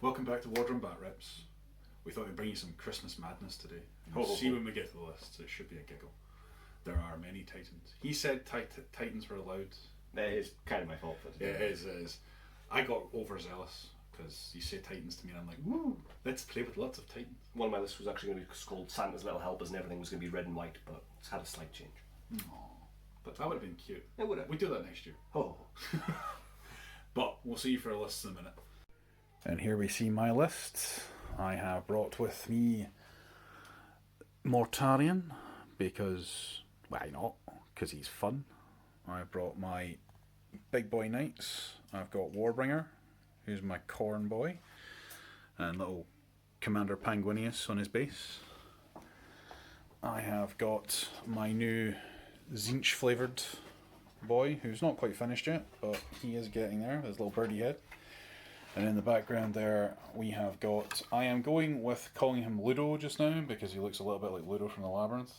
Welcome back to Wardroom Bat Rips. We thought we'd bring you some Christmas madness today. We'll see when we get to the list. It should be a giggle. There are many Titans. He said Titans were allowed. It is kind of my fault for today. Yeah, it is. I got overzealous because you say Titans to me and I'm like, woo, let's play with lots of Titans. One of my lists was actually going to be called Santa's Little Helpers and everything was going to be red and white, but it's had a slight change. Aww. But that would have been cute. It would have. We do that next year. Oh. But we'll see you for a list in a minute. And here we see my list. I have brought with me Mortarion because, why not? Because he's fun. I've brought my big boy knights. I've got Warbringer, who's my corn boy, and little Commander Panguinius on his base. I have got my new Zinch flavoured boy, who's not quite finished yet, but he is getting there, his little birdie head. And in the background there, we have got, I am going with calling him Ludo just now, because he looks a little bit like Ludo from the Labyrinth.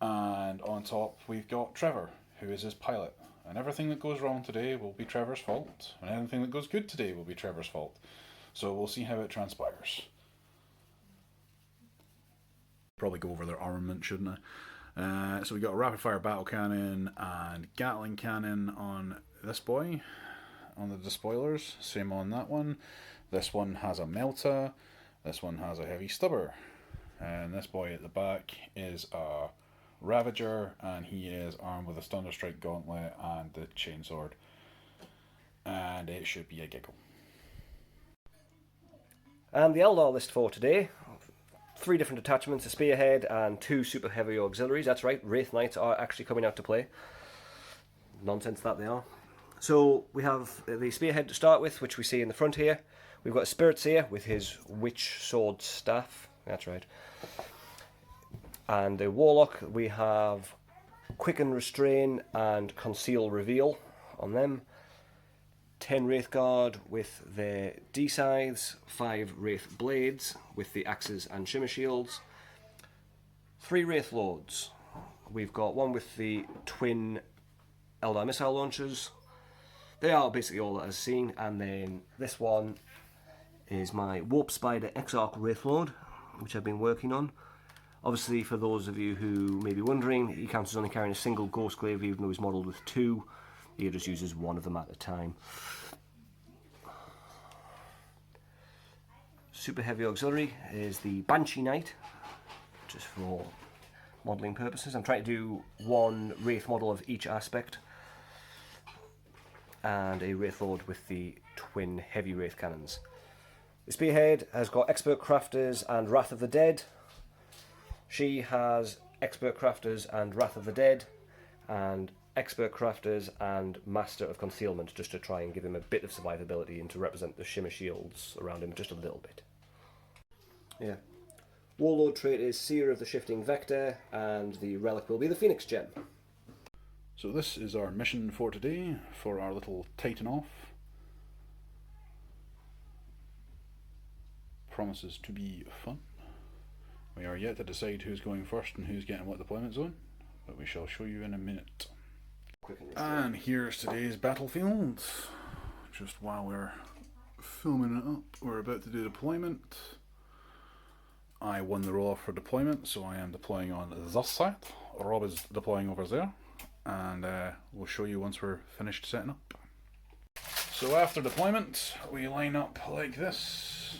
And on top, we've got Trevor, who is his pilot. And everything that goes wrong today will be Trevor's fault, and anything that goes good today will be Trevor's fault. So we'll see how it transpires. Probably go over their armament, shouldn't I? So we got a rapid fire battle cannon and Gatling cannon on this boy. On the despoilers, same on that one. This one has a melta, this one has a heavy stubber, and this boy at the back is a Ravager, and he is armed with a Thunderstrike gauntlet and the chainsword, and it should be a giggle. And the Eldar list for today: 3 different attachments, a spearhead and 2 super heavy auxiliaries. That's right, Wraith Knights are actually coming out to play. Nonsense that they are. So we have the spearhead to start with, which we see in the front here. We've got a Spirit Seer with his witch sword staff. That's right. And the Warlock, we have Quicken Restrain and Conceal Reveal on them. 10 Wraith Guard with their D-Scythes, 5 Wraith Blades with the Axes and Shimmer Shields. 3 Wraith Lords. We've got one with the twin Eldar missile launchers. They are basically all that I've seen, and then this one is my Warp Spider Exarch Wraith Lord, which I've been working on. Obviously, for those of you who may be wondering, he counts as only carrying a single Ghostglaive, even though he's modelled with 2. He just uses one of them at a time. Super Heavy Auxiliary is the Banshee Knight, just for modelling purposes. I'm trying to do 1 Wraith model of each aspect, and a Wraith Lord with the twin heavy Wraith cannons. The Spearhead has got Expert Crafters and Wrath of the Dead. She has Expert Crafters and Wrath of the Dead, and Expert Crafters and Master of Concealment, just to try and give him a bit of survivability and to represent the Shimmer Shields around him just a little bit. Yeah. Warlord trait is Seer of the Shifting Vector, and the relic will be the Phoenix Gem. So this is our mission for today, for our little Titan off. Promises to be fun. We are yet to decide who's going first and who's getting what deployment zone, but we shall show you in a minute. And here's today's battlefield. Just while we're filming it up, we're about to do deployment. I won the roll off for deployment, so I am deploying on this side. Rob is deploying over there, and we'll show you once we're finished setting up. So after deployment, we line up like this.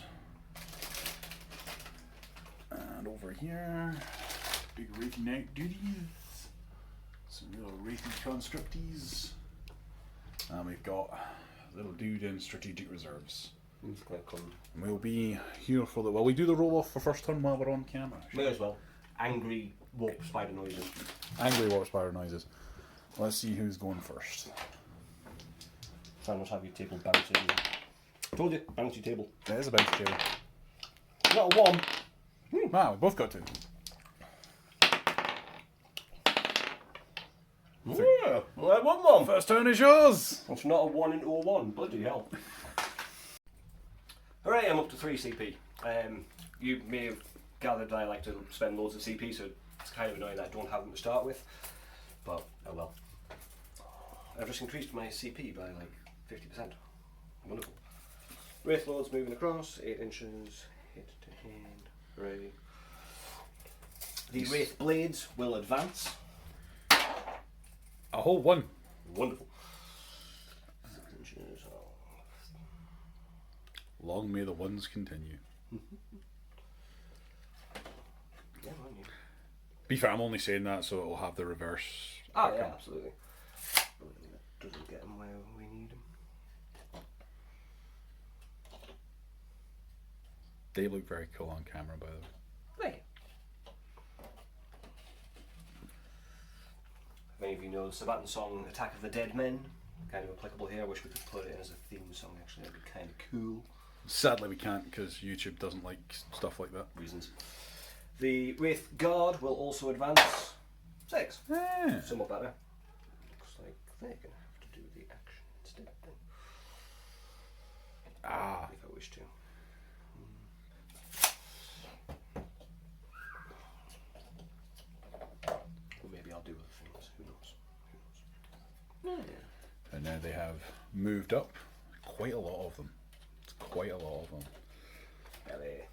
And over here, big Wraith Knight duties. Some little Wraithy Constructies. And we've got a little dude in Strategic Reserves. It's quite cool. And we'll be here for the... Well, we do the roll-off for first turn while we're on camera. May as well. Angry Warp Spider noises. Angry Warp Spider noises. Let's see who's going first. Try not to have your table bouncing. Told you, bouncy table. It is a bouncy table. Not a 1. Wow, we both got 2. Yeah, well, I won 1. First turn is yours! It's not a 1 into a 1, bloody hell. Hooray, I'm up to 3 CP. You may have gathered that I like to spend loads of CP, so it's kind of annoying that I don't have them to start with. But, oh well. I've just increased my CP by like 50%. Wonderful. Wraith Lord's moving across, 8 inches, hit to hand, ready. The Wraith Blades will advance. A whole one. Wonderful. 6 inches. Long may the ones continue. Yeah, on you. Be fair, I'm only saying that so it'll have the reverse. Oh, yeah, absolutely. That doesn't get them where we need them. They look very cool on camera, by the way. Thank you. If any of you know the Sabaton song Attack of the Dead Men, kind of applicable here. I wish we could put it in as a theme song, actually. That'd be kind of cool. Sadly, we can't because YouTube doesn't like stuff like that. Reasons. The Wraith Guard will also advance 6. Yeah. Somewhat better. Looks like they're going to have to do the action instead then. Ah. If I wish to. Or maybe I'll do other things. Who knows? Yeah. And now they have moved up. Quite a lot of them. It's quite a lot of them. Belly.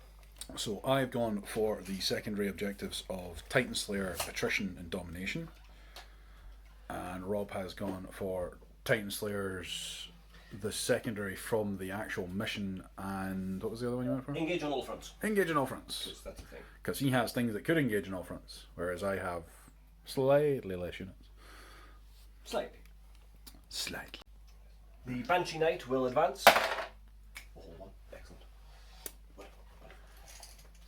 So I've gone for the secondary objectives of Titan Slayer, Attrition and Domination. And Rob has gone for Titan Slayers, the secondary from the actual mission, and what was the other one you went for? Engage on all fronts. Engage on all fronts. Because that's the thing. Because he has things that could engage on all fronts, whereas I have slightly less units. Slightly. Slightly. The Banshee Knight will advance. Oh, 1. Excellent.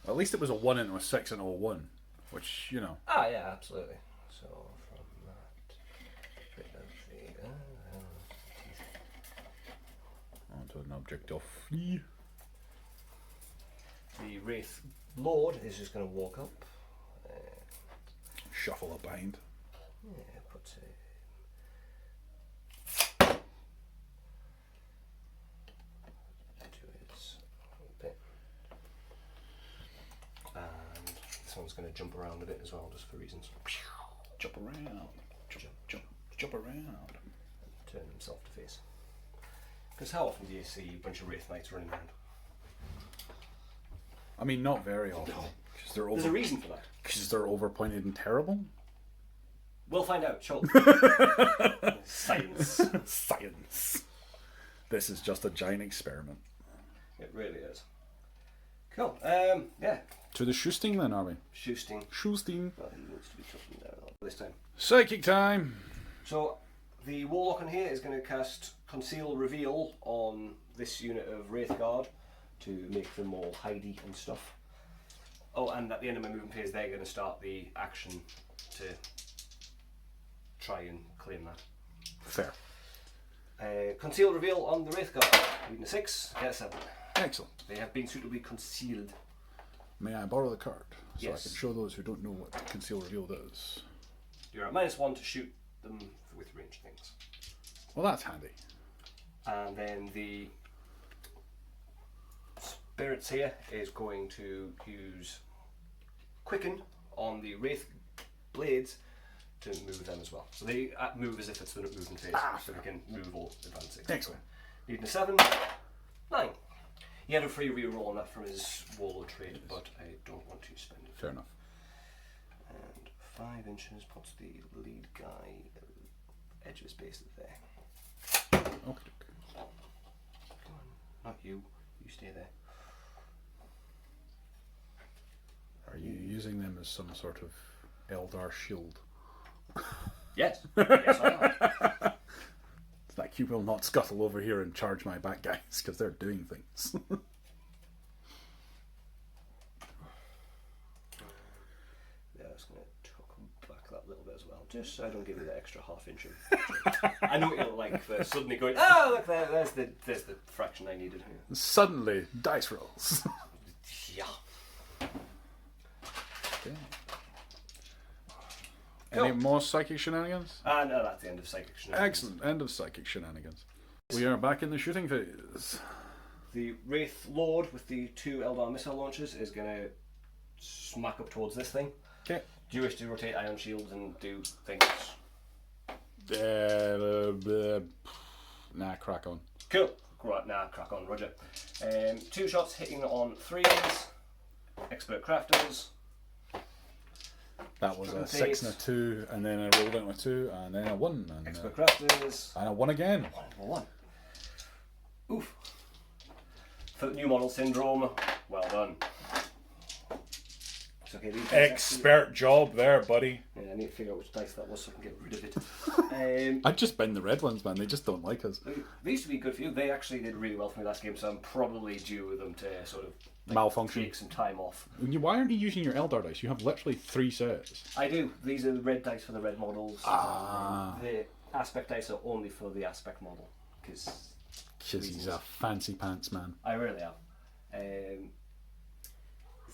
At least it was a 1 into a 6 into a 1, which, you know. Ah, yeah, absolutely. So from that, straight down Onto an object of free. the Wraith Lord is just going to walk up. Shuffle up behind. Yeah, put to his bit. And this one's going to jump around a bit as well, just for reasons. Jump around. Jump around. Turn himself to face. Because how often do you see a bunch of Wraith Knights running around? I mean, not very often. Cause they're There's a reason for that. Because they're overpointed and terrible. We'll find out, sure. Science. Science. This is just a giant experiment. It really is. Cool. Yeah. To the Shoosting then, are we? Shoosting. Shoosting. Well, he needs to be chucking down this time. Psychic time. So, the Warlock on here is going to cast Conceal Reveal on this unit of Wraith Guard to make them all hidey and stuff. Oh, and at the end of my movement phase, they're going to start the action to try and claim that. Fair. Conceal Reveal on the Wraith Guard. Reading a 6, get a 7. Excellent. They have been suitably concealed. May I borrow the card so Yes. I can show those who don't know what Conceal Reveal does? You're at -1 to shoot them with ranged things. Well, that's handy. And then the Spirits here is going to use Quicken on the Wraith Blades to move them as well. So they move as if it's the movement phase, so they can move all advancing. Excellent. Needing a 7, 9. He had a free reroll on that from his Warlord trait, but I don't want to spend it. Fair enough. And 5 inches puts the lead guy edge of his base there. Okay. Come on, not you. You stay there. Are you using them as some sort of Eldar shield? Yes. Yes, I am. It's like you will not scuttle over here and charge my back guys because they're doing things. Yeah, I was going to tuck back that little bit as well, just so I don't give you the extra half inch. I know what you're like for suddenly going, oh look there, there's the fraction I needed here. Suddenly, dice rolls. Yeah. Okay. Cool. Any more psychic shenanigans? No, that's the end of Psychic Shenanigans. Excellent. End of psychic shenanigans. We are back in the shooting phase. The Wraith Lord with the 2 Eldar missile launchers is going to smack up towards this thing. Okay. Do you wish to rotate ion shields and do things? Nah, crack on. Cool. Crack on, Roger. 2 shots hitting on 3s. Expert crafters. That was a 6 and a 2, and then I rolled into a 2, and then a 1. And, Expert crafters. and a 1 again. 1. Oof. For new model syndrome, well done. It's okay, these dice Expert job there, buddy. actually, I need to figure out which dice that was so I can get rid of it. I'd just bend the red ones, man. They just don't like us. They used to be good for you. They actually did really well for me last game, so I'm probably due with them to sort of Malfunction. take some time off. Why aren't you using your Eldar dice? You have literally 3 sets. I do. These are the red dice for the red models. The aspect dice are only for the aspect model. Because he's a fancy pants man. I really am.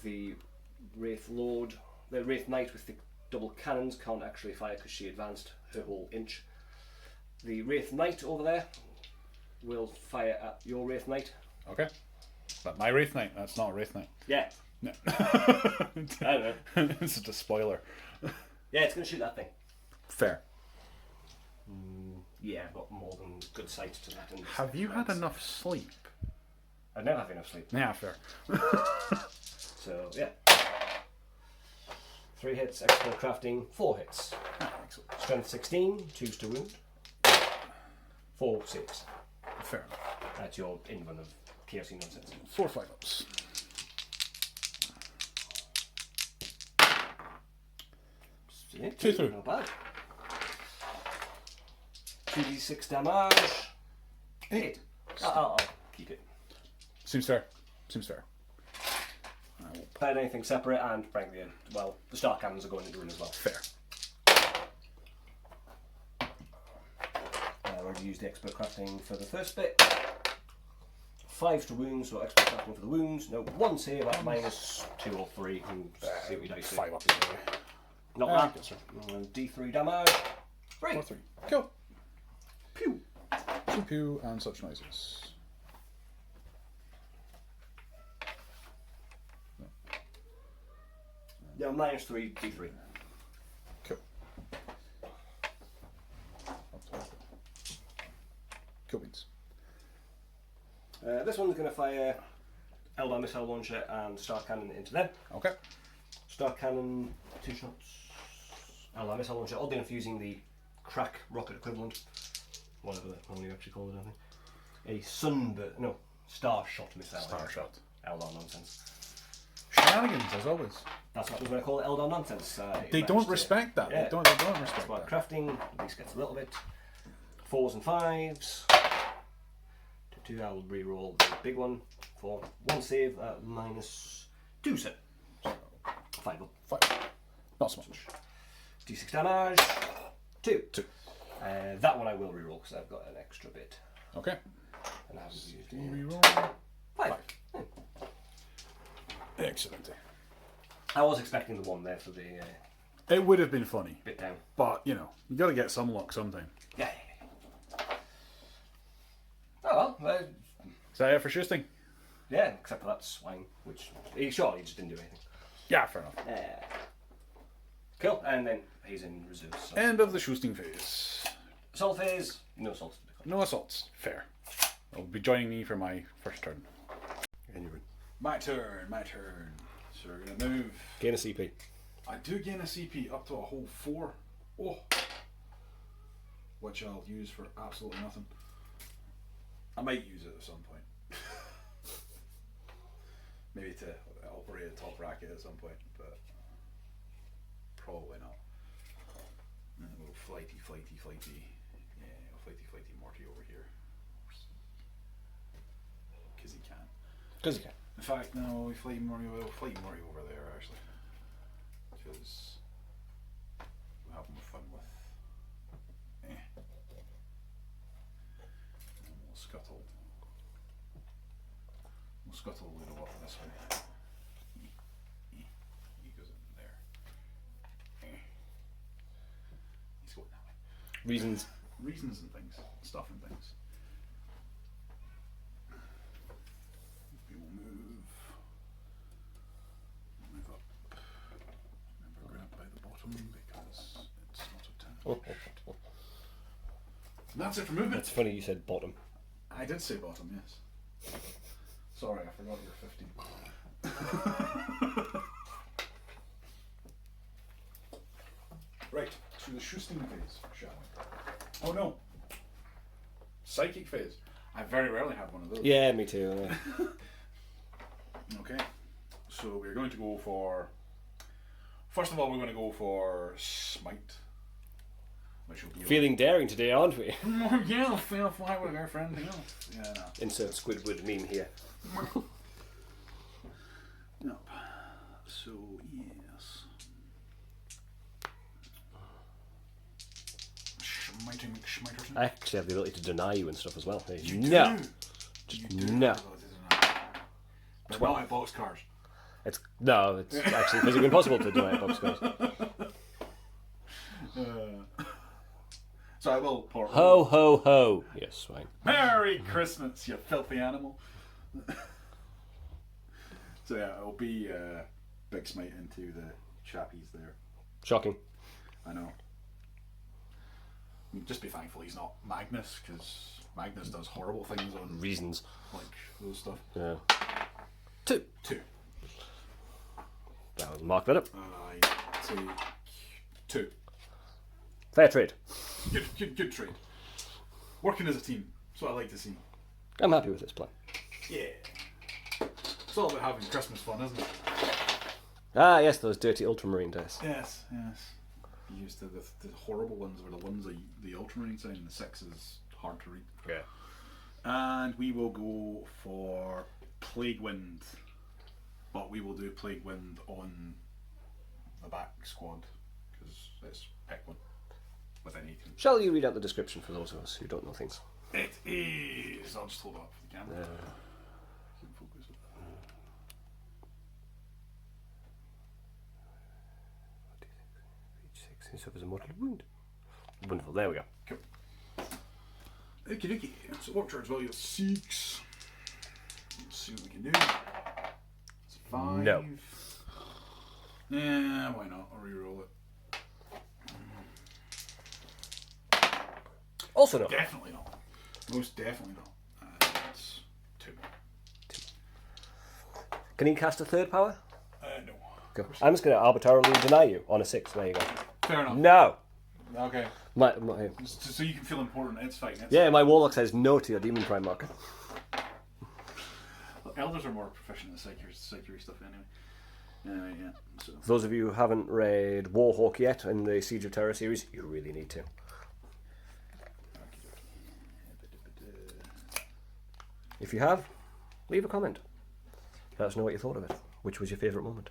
The Wraith Lord, the Wraith Knight with the double cannons can't actually fire because she advanced her whole inch. The Wraith Knight over there will fire at your Wraith Knight. Okay. But my Wraith Knight, that's not a Wraith Knight. Yeah. No. I don't know. It's just a spoiler. Yeah, it's going to shoot that thing. Fair. Yeah, I've got more than good sight to that. And Have you had enough sleep? I never have enough sleep. Yeah, fair. So, yeah. 3 hits, expert crafting, 4 hits. Excellent. Strength 16, 2s to wound. 4 saves. Fair enough. That's your inven of chaosy nonsense. 4 5-ups. Yeah, 2 through. Not bad. 2d6 damage. 8. I'll keep it. Seems fair. Seems fair. Playing anything separate, and frankly, well, the star cannons are going into rune as well. Fair. I already used the expert crafting for the first bit. 5 to wounds, so expert crafting for the wounds. No, 1 save at -2 or 3. See what you dice do. 5 up. Not Yes, sir. that. And D3 damage. 3. 4 3. Cool. Pew. Pew pew and such noises. Yeah, -3 D3. Cool. Cool beans. This one's going to fire Eldar missile launcher and star cannon into them. Okay. Star cannon, 2 shots. Eldar missile launcher, oddly enough using the crack rocket equivalent. Whatever that one you actually call it, I think. A sunbird, no, star shot missile. Star shot. Eldar nonsense. Shenanigans, as always. That's what I was going to call it, Eldar nonsense. They don't respect that. Yeah. They don't respect Smart that. crafting, at least gets a little bit. 4s and 5s. 2, I'll re-roll the big one for 1 save at -2 set. So, 5 up. 5. Not so much. D6 damage. 2. 2. That one I will re-roll because I've got an extra bit. Okay. And I haven't used it. Reroll. 5. Excellent. I was expecting the 1 there for the It would have been funny, bit down. but you got to get some luck sometime. Yeah. Oh well. Is that it for Shusting? Yeah, except for that swine, which he just didn't do anything. Yeah, fair enough. Cool, and then he's in reserve. So. End of the Shusting phase. Assault phase, no assaults. No assaults. Fair. They'll be joining me for my first turn. My turn. So we're going to move. Gain a CP. I do gain a CP up to a whole 4. Oh. Which I'll use for absolutely nothing. I might use it at some point. Maybe to operate a top racket at some point, but probably not. And a little flighty. Yeah, flighty Morty over here. Because he can. Because he can. In fact, no, we flighty Morty over there actually. Because we're having fun with. And we'll scuttle. We'll scuttle a little up this way. He goes in there. He's going that way. Reasons and things. Stuff and things. We will move up. Remember, grab by the bottom because it's not a 10. And that's it for movement. It's funny you said bottom. I I did say bottom, yes. Sorry, I forgot you were 15. Right, to the Schusting phase, shall we? Oh no! Psychic phase. I very rarely have one of those. Yeah, me too. Yeah. Okay, so we're going to go for... First of all, we're going to go for Smite. Which will be Feeling daring today, aren't we? yeah, fail fly with our friend. Yeah, no. Insert Squidward meme here. Yep. So, yes. Schmiting McSchmiterton. I actually have the ability to deny you and stuff as well. You no. do. Just You do no. have the ability to deny. But not at boxcars. It's actually physically impossible to deny boxcars. So I will port. Ho ho ho! Yes, swine. Merry Christmas, you filthy animal. So yeah, it'll be big smite into the chappies there. Shocking. I know. Just be thankful he's not Magnus, because Magnus does horrible things on Reasons. like those stuff. Yeah. 2. 2. I'll mark that up. I take 2. Fair trade. Good trade. Working as a team. That's what I like to see. I'm happy with this plan. Yeah. It's all about having Christmas fun, isn't it? Ah, yes, those dirty ultramarine dice. Yes, yes. You used to the horrible ones were the ones the ultramarine sign, and the 6 is hard to read. Yeah. And we will go for Plague Wind. But we will do Plague Wind on the back squad, because it's pick one with any team. Shall you read out the description for those of us who don't know things? It is. I'll just hold it up for the camera. Focus it. He suffers a mortal wound. Wonderful, there we go. Cool. Okie dokie. So work charge value is 6. Let's see what we can do. It's 5. No. Yeah, why not? I'll re-roll it. Also no. Definitely not. Most definitely not. It's 2. Can he cast a third power? No. Go. I'm just going to arbitrarily deny you on a 6. There you go. Fair enough. No! Okay. My, So you can feel important. It's fine. yeah, my warlock says no to your demon prime marker. Eldars are more proficient in psychic stuff anyway. Anyway, yeah. So. For those of you who haven't read Warhawk yet in the Siege of Terror series, you really need to. If you have, leave a comment. Let us know what you thought of it. Which was your favourite moment?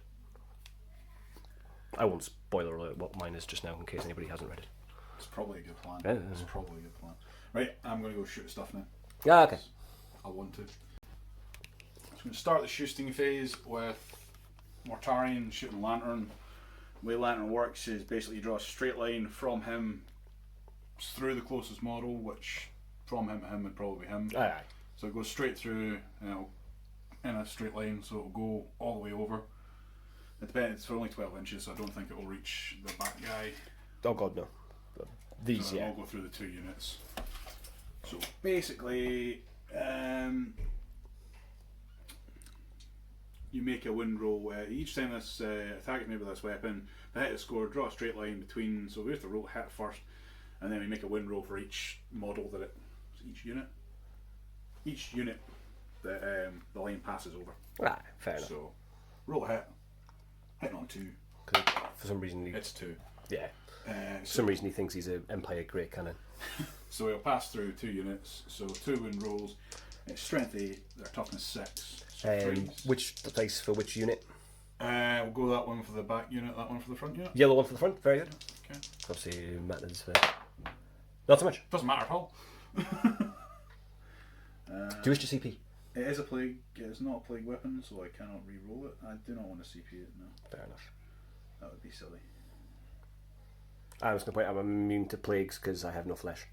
I won't spoiler alert what mine is just now in case anybody hasn't read it. It's probably a good plan. Yeah. It's probably a good plan. Right, I'm going to go shoot stuff now. Yeah, okay. I want to. So I'm going to start the shooting phase with Mortarion shooting Lantern. The way Lantern works is basically you draw a straight line from him through the closest model, which from him to him would probably be him. Aye, aye. So it goes straight through, in a straight line, so it'll go all the way over. It depends, it's for only 12 inches, so I don't think it will reach the back guy. Oh god, no. These, So yeah. it'll all go through the 2 units. So basically, you make a wind roll. Each time this attack is made with this weapon, the hit is scored, draw a straight line between, so we have to roll hit first, and then we make a wind roll for each model that each unit that the line passes over. Ah, fair enough. So roll a hit on 2. For some reason, It's 2. yeah. For some reason, he thinks he's an Empire Great Cannon. So we'll pass through 2 units. So 2 wind rolls. It's strength 8. Their toughness 6. So 3. Which dice for which unit? We'll go that one for the back unit. That one for the front unit. Yellow one for the front. Very good. Okay. Obviously, matters for. Not so much. Doesn't matter at all. Do you wish to CP? It is a plague. It is not a plague weapon, so I cannot re-roll it. I do not want to CP it. No, Fair enough. that would be silly. I was going to point out I'm immune to plagues because I have no flesh.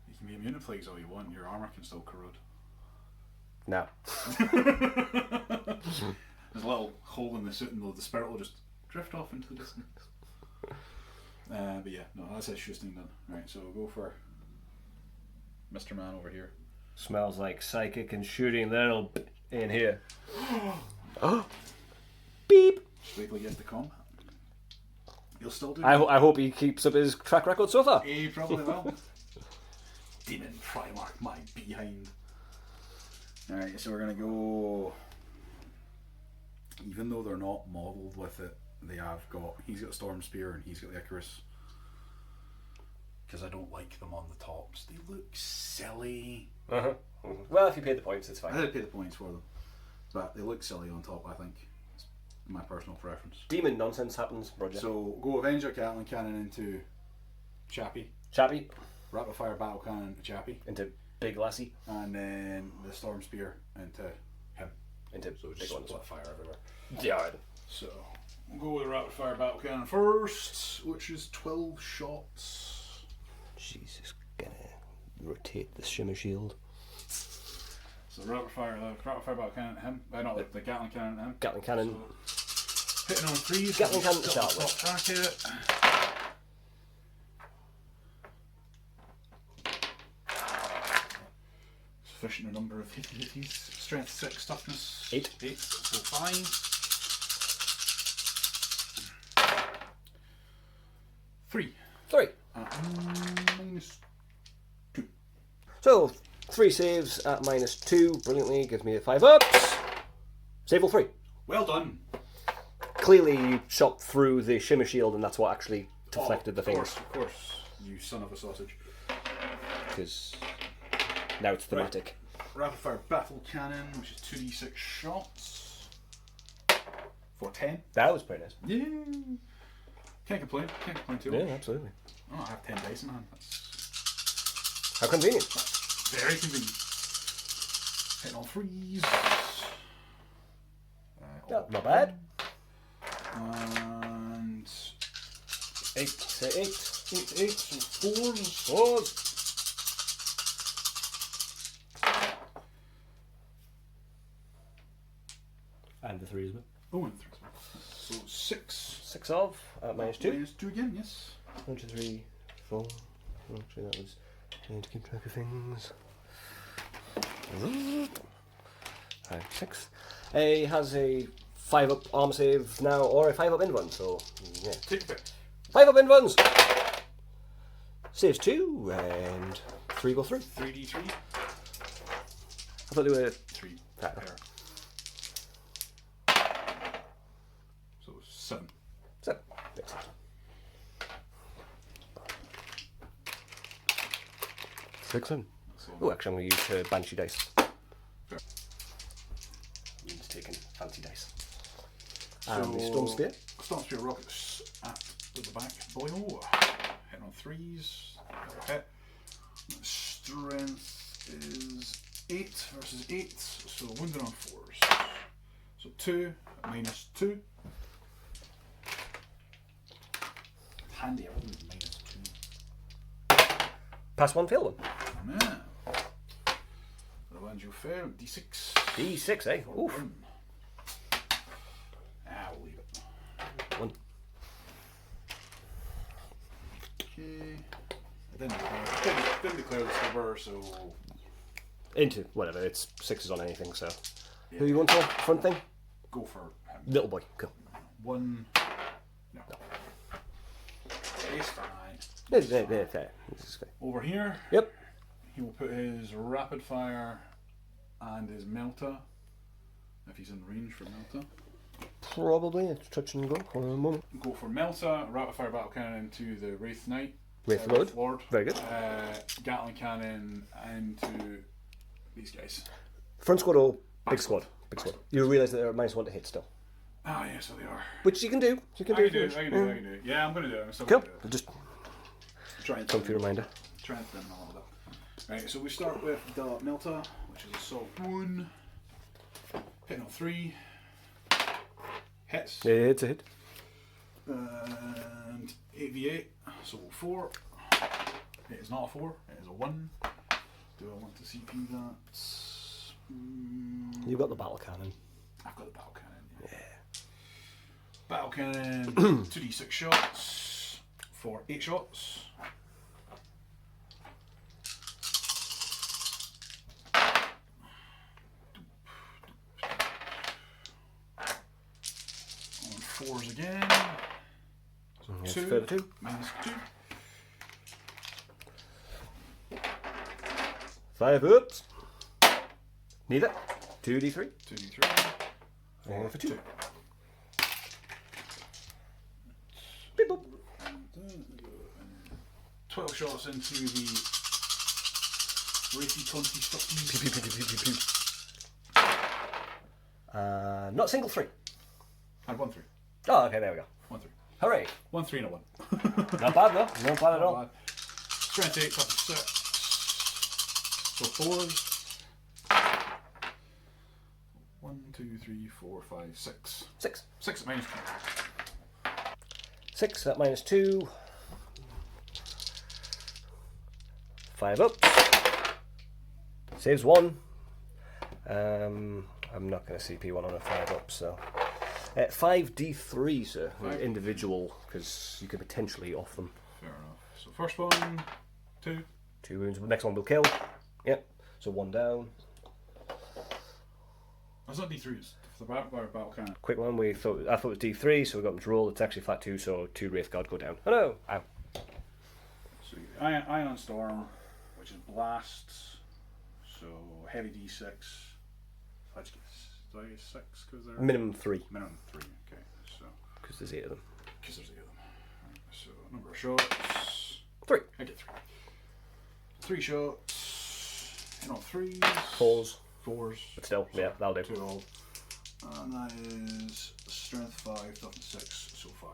You can be immune to plagues all you want. Your armor can still corrode. No. There's a little hole in the suit, and the spirit will just drift off into the distance. But yeah, no, that's it. Shooting done. Right, so we'll go for Mr. Man over here. Smells like psychic and shooting little in here. Oh, beep. Wait till he gets to combat. He'll still do. I hope he keeps up his track record so far. He probably will. Demon Primarch, my behind. Alright, so we're gonna go. Even though they're not modelled with it, they have got. He's got Storm Spear and he's got the Icarus. Because I don't like them on the tops. They look silly. Uh-huh. Well, if you pay the points, it's fine. I did pay the points for them. But they look silly on top, I think. It's my personal preference. Demon nonsense happens, Roger. So go Avenger Gatling Cannon into Chappie. Chappie. Rapid Fire Battle Cannon into Chappie. Into Big Lassie. And then the Storm Spear into him. Into So big just ones. split fire everywhere. Yeah. So we'll go with the Rapid Fire Battle Cannon first, which is 12 shots. Jesus, gonna rotate the shimmer shield. So Rapid Fire Battle Cannon at him. Not the Gatling Cannon at him. Gatling cannon. So, hitting on threes. Gatling cannon to start with. Bracket. Sufficient number of hitties. Strength 6, toughness 8. 8, so 5. 3. 3. -2. So, 3 saves at -2. Brilliantly, gives me 5 ups. Save all 3. Well done. Clearly, you shot through the shimmer shield, and that's what actually deflected the things. Of course, you son of a sausage. Because now it's thematic. Rapid Fire Battle Cannon, which is 2d6 shots. For 10. That was pretty nice. Yeah. Can't complain too much. Yeah, absolutely. Oh, I have 10 dice in hand. That's How convenient. very convenient. Hitting all threes. Not bad. And 8 to 8. 8 to 8, so 4s. 4s. And the 3 as well. Oh, and 3s. So 6. 6 of at -2. -2 again, yes. 1, 2, 3, 4. Actually, that was. I need to keep track of things. 5, 6. He has a 5-up arm save now, or a 5-up invuln, so yeah. Take the pick. 5-up invulns! Saves 2, and 3 go through. 3d3. I thought they were. 3 Ah. pair. So 7. 7. Excellent. 6 in. Oh, actually, I'm going to use Banshee dice. Fair. Means taking fancy dice. And the Storm Spear. Storm Spear rockets at the back. Boyle. Hitting on 3s. Hit. Strength is 8 versus 8. So wounded on 4s. So 2 at -2. Handy, I wouldn't -2. Pass 1, fail 1. Yeah. Revenge you fail. D6. D6, eh? Oof. 1. We'll leave it. 1. Okay. I didn't declare the silver, so. Into whatever, it's 6s on anything, so. Yeah. Who you want for? Front thing? Go for him. Little boy, cool. 1. No. It's fine. There. This is good. Over here, Yep. he will put his rapid fire and his melta. If he's in range for melta. Probably. It's touch and go for a moment. Go for melta, rapid fire battle cannon into the Wraith Knight. Wraith Lord. Very good. Gatling cannon into these guys. Front squad or big squad? Big squad. You realise that they're -1 to hit still. Ah, yeah, so they are. Which you can do. I can do it. Yeah, I'm going to do it. I'm still Cool. going to do it. Just Try and comfy reminder. Try and thin them a little bit. Right, so we start with the melta, which is assault 1. Hitting on 3. Hits. Yeah, it's a hit. And 8v8, so 4. It is not a 4, it is a 1. Do I want to CP that? You've got the battle cannon. I've got the battle cannon. Yeah. Battle cannon, 2d6 shots for 8 shots. 4s again. Yes, 2. further 2. Minus 2. 5 ups. Neither. 2d3. 2d3. 4 for 2. 2. Beep boop. 12 shots into the Wraithy Conti Stockies. Pew, pew, pew, pew, pew, pew. Not single 3. And 1 3. Oh, okay, there we go. 1 3. Hooray. 1 3 and a 1. Not bad though. Not bad at all. Strength 8, toughness 6. So 4s. 1, 2, 3, 4, 5, 6. 6. 6 at minus 2. 6 at minus 2. 5 up. Saves 1. I'm not going to CP 1 on a 5 up, so. 5d3, sir. Individual, because you could potentially off them. Fair enough. So first one, 2. 2 wounds. Next one will kill. Yep. So 1 down. That's not D3s. The battle cannon. Quick one. I thought it was D3, so we got them to roll. It's actually flat 2, so 2 Wraith Guard go down. Oh no! Ow. So Ion Storm, which is blasts. So heavy D6. Do I get 6? Because they're Minimum 3, minimum 3. Okay, so because there's 8 of them. because there's 8 of them. Right, so number of shots. 3. I get 3. 3 shots. You know, 3s. 4s. 4s. But still, yeah, that'll do. 2 all. And that is strength 5, toughness 6, so 5.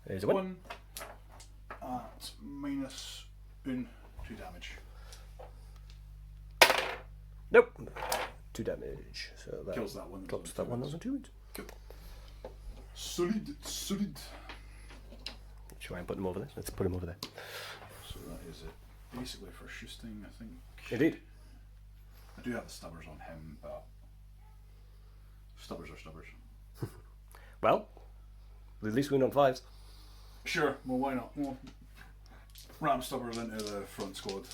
There's a 1. 1 at minus 1, 2 damage. Nope. 2 damage. So that Kills that one. drops that one. Those are 2 wounds. Cool. Solid. Should I put them over there? Let's put them over there. So that is it. Basically for Schusting, I think. Indeed. I do have the stubbers on him, but stubbers are stubbers. Well, at least we win on 5s. Sure, well why not? Well, ram stubbers into the front squad.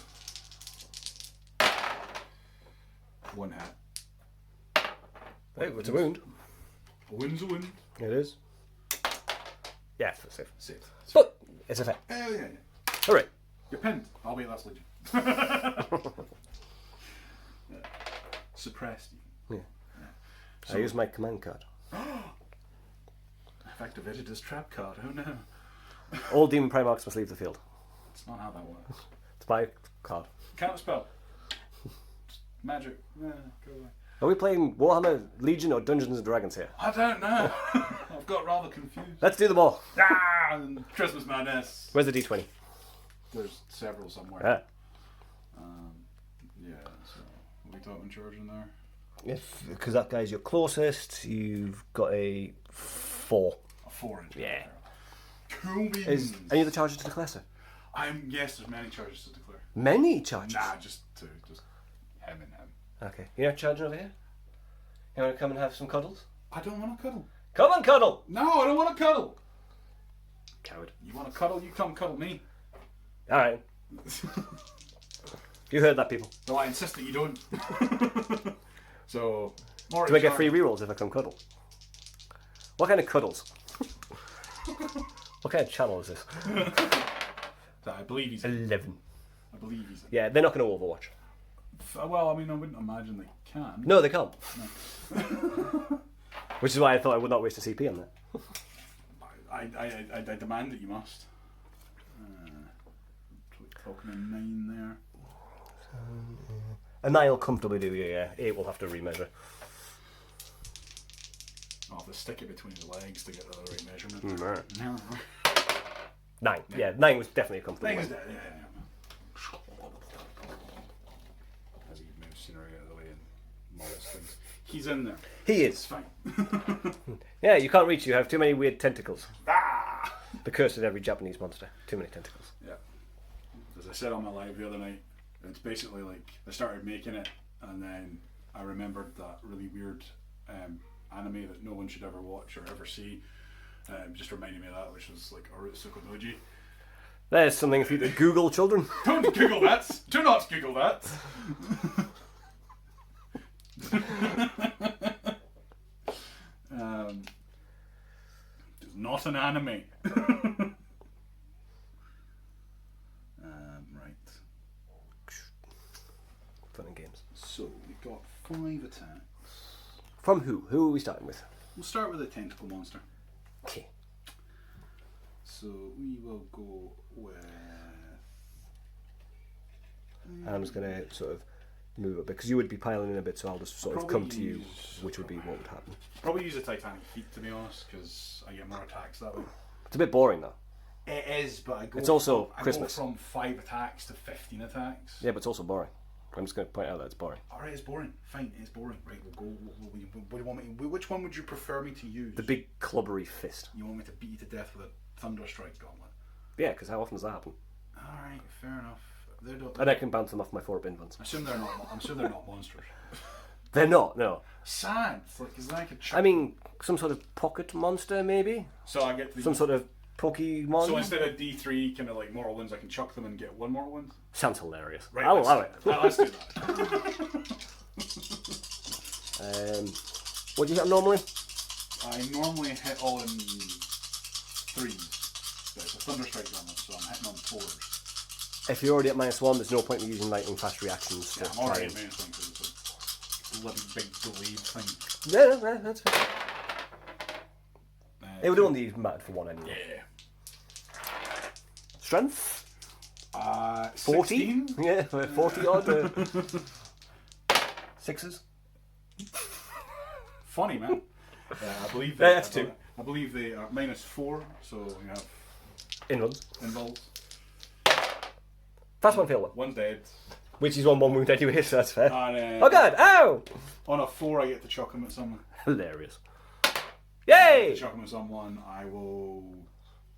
1 hit. Hey, it's a wound. A wound's a wound. It is. Yeah, it's safe. Saved. But it's a fact. Oh yeah. Alright. You're pinned. I'll wait, that's Legion. Yeah. Suppressed. Yeah. So, I use my command card. I've activated his trap card. Oh no. All demon primarchs must leave the field. That's not how that works. It's my card. Counter spell. Magic. Yeah, go away. Are we playing Warhammer Legion or Dungeons and Dragons here? I don't know. I've got rather confused. Let's do them all. Ah, and Christmas Madness. Where's the D20? There's several somewhere. Ah. Yeah, so are we talking charge in there? Because that guy's your closest, you've got a 4. A 4-inch. Yeah. Cool beans. Is any of the charges to declare, sir? Yes, there's many charges to declare. Many charges? Nah, just 2. Just him and him. Okay. You're not charging over here? You want to come and have some cuddles? I don't want to cuddle. Come and cuddle! No, I don't want to cuddle. Coward. You want to cuddle? You come cuddle me. Alright. You heard that, people. No, I insist that you don't. So, more Do I get free rerolls if I come cuddle? What kind of cuddles? What kind of channel is this? I believe he's. 11. I believe he's. Yeah, they're not going to Overwatch. Well, I mean, I wouldn't imagine they can. No, they can't. Which is why I thought I would not waste a CP on that. I demand that you must. Talking in 9 there. A 9 will comfortably do you, yeah. 8 will have to remeasure. I'll have to stick it between his legs to get the right measurement. No. 9. Yeah, 9 was definitely a comfortable. 9 is win. dead, yeah. As he moves scenery out of the way and models things. He's in there. He It's is. fine. Yeah, you can't reach. You have too many weird tentacles. Ah! The curse of every Japanese monster. Too many tentacles. Yeah. As I said on my live the other night, it's basically like I started making it and then I remembered that really weird anime that no one should ever watch or ever see. Just reminded me of that, which was like Arutsuko Doji. There's something for you to Google, children. Don't Google that! Do not Google that! not an anime. Right. Fun and games. So we've got 5 attacks. From who? Who are we starting with? We'll start with a tentacle monster. Okay. So we will go with. And I'm just going to sort of move a bit because you would be piling in a bit, so I'll just sort of come to you, which would be what would happen. Probably use a Titanic feat, to be honest, because I get more attacks that way. It's a bit boring though. It is, but It's also Christmas. I go from 5 attacks to 15 attacks. Yeah, but it's also boring. I'm just going to point out that it's boring. Alright, it's boring. Fine, it's boring. Right, we'll go. What do you want me? Which one would you prefer me to use? The big clubbery fist. You want me to beat you to death with a Thunderstrike gauntlet? Yeah, because how often does that happen? Alright, fair enough. And I can bounce them off my 4-pin ones. I'm sure they're not monsters. They're not, no. Sad. It's like, is that like a I mean, some sort of pocket monster, maybe? So I get some sort of Pokemon? So instead of D3 kind of like mortal wounds, I can chuck them and get 1 mortal wound? Sounds hilarious. Right, I'll allow it. Let's do that. What do you hit normally? I normally hit all in 3s. But it's a Thunderstrike gauntlet, so I'm hitting on 4s. If you're already at -1, there's no point in using lightning fast reactions. Yeah, I'm already at -1 because it's a bloody big blade thing. Yeah, that's fine. It would only matter for 1 anyway. Yeah. Strength? 40? Yeah, 40 odd. 6s? Funny, man. I believe that's 2. I believe they are -4, so you have Inruns. involves. Fast 1 fail 1. 1 dead. Which is 1 wound anyway, so that's fair. And, Oh god, ow! On a 4, I get to chuck him at someone. Hilarious. If I Yay! chuck him at someone, I will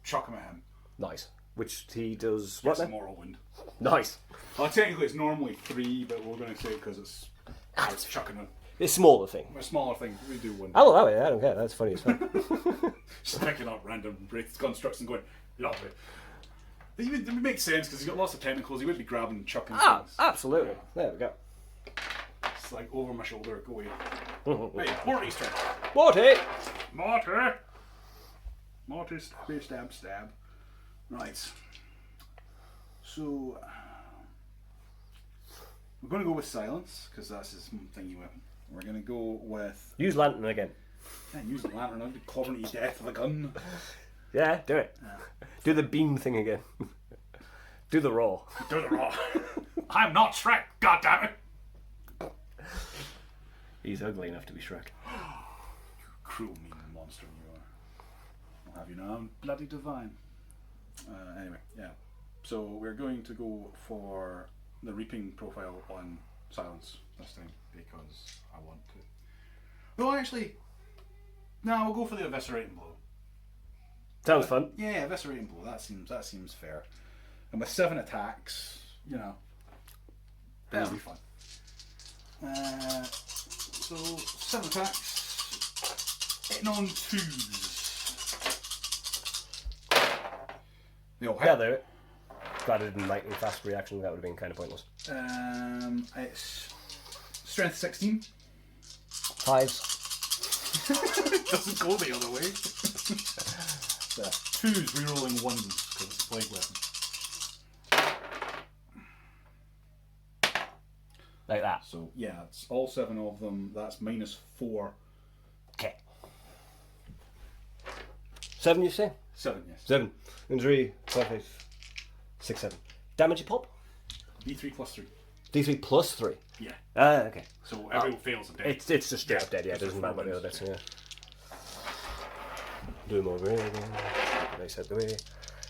chuck him at him. Nice. Which he does Gets what a then? mortal wound. Nice. Well, technically it's normally 3, but we're going to say because it's chucking It's a smaller thing. a smaller thing. We do 1. I'll allow it, I don't care, that's funny as fuck. Just picking up random wraith constructs and going, lovely. It would make sense because he's got lots of tentacles. He would be grabbing and chucking things. Absolutely. There we go. It's like over my shoulder. Go away. Hey, Morty's turn. Morty! Morty, stab, stab. Right. So we're going to go with silence because that's his thingy weapon. We're going to go with. Use lantern again. Yeah, use the lantern. I'd be clobbering you to death with a gun. Yeah, do it. Do the beam thing again. Do the raw. Do the raw. I'm not Shrek. God damn it. He's ugly enough to be Shrek. Cruel, mean monster you are. I'll have you know, I'm bloody divine. Anyway, yeah. So we're going to go for the reaping profile on silence this time because I want to. No, actually, no. We'll go for the eviscerating blow. Sounds fun. Yeah, eviscerating blow. That seems fair. And with 7 attacks, you know, that'll be fun. So 7 attacks, hitting on 2s. They all hit. Yeah, there. If I didn't lightning fast reaction, that would have been kind of pointless. It's strength 16. 5s. Doesn't go the other way. 2s rerolling 1s because it's a plague weapon. Like that. So yeah, it's all 7 of them. That's -4. Okay. 7, you say? 7, yes. 7. And 3, 5, 6, 7. Damage you pop? D3 plus 3. D3 plus 3. Yeah. Okay. So everyone fails a dead. It's just straight up dead, yeah, it It's doesn't just matter what the other four bits, yeah. Do them over here again. They said the way.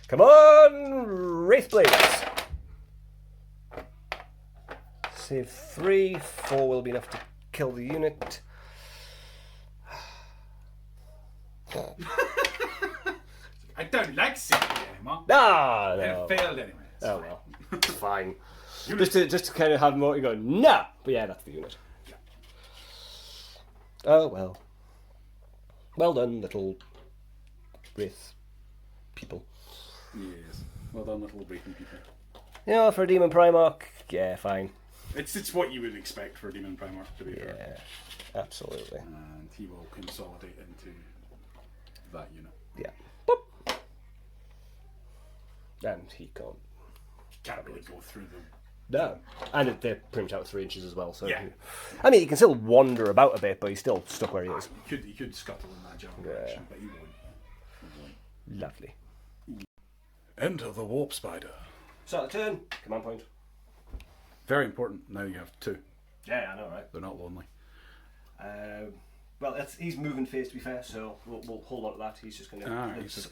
Come on, Wraith Blades! Save 3, 4 will be enough to kill the unit. I don't like City anymore. Ah, no. It failed anyway. It's Oh fine. well, it's fine. just to kind of have more, you go, no! But yeah, that's the unit. Yeah. Oh well. Well done, little Wraith people. Yes. Well done, little breaking people. You know, for a Demon Primarch, yeah, fine. It's what you would expect for a Demon Primarch to be fair. Yeah, absolutely. And he will consolidate into that unit. Yeah. And he can't. Can't really go through them. No. And they're pretty much out 3 inches as well, so... Yeah. I mean, he can still wander about a bit, but he's still stuck where he is. He could scuttle in that general direction, but he won't. Lovely. Enter the warp spider. Start the turn. Command point. Very important. Now you have 2. Yeah, I know, right? They're not lonely. Well, he's moving phase, to be fair, so we'll hold on to that. He's just going to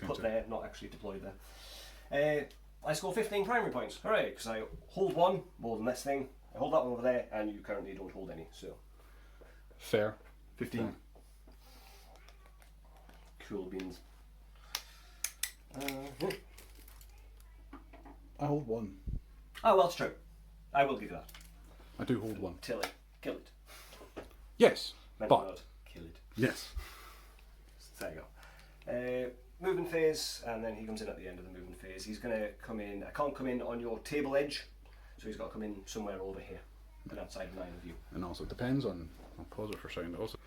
put there, not actually deployed there. I score 15 primary points. Hooray, because I hold 1 more than this thing. I hold that one over there, and you currently don't hold any, so... Fair. 15. Cool beans. I hold 1. Oh, well, it's true. I will give you that. I do hold 1. Till it. Kill it. Yes, Mental but... note. Kill it. Yes. There you go. Movement phase, and then he comes in at the end of the movement phase. He's going to come in. I can't come in on your table edge, so he's got to come in somewhere over here, and outside of 9 of you. And also it depends on... I'll pause it for a second also.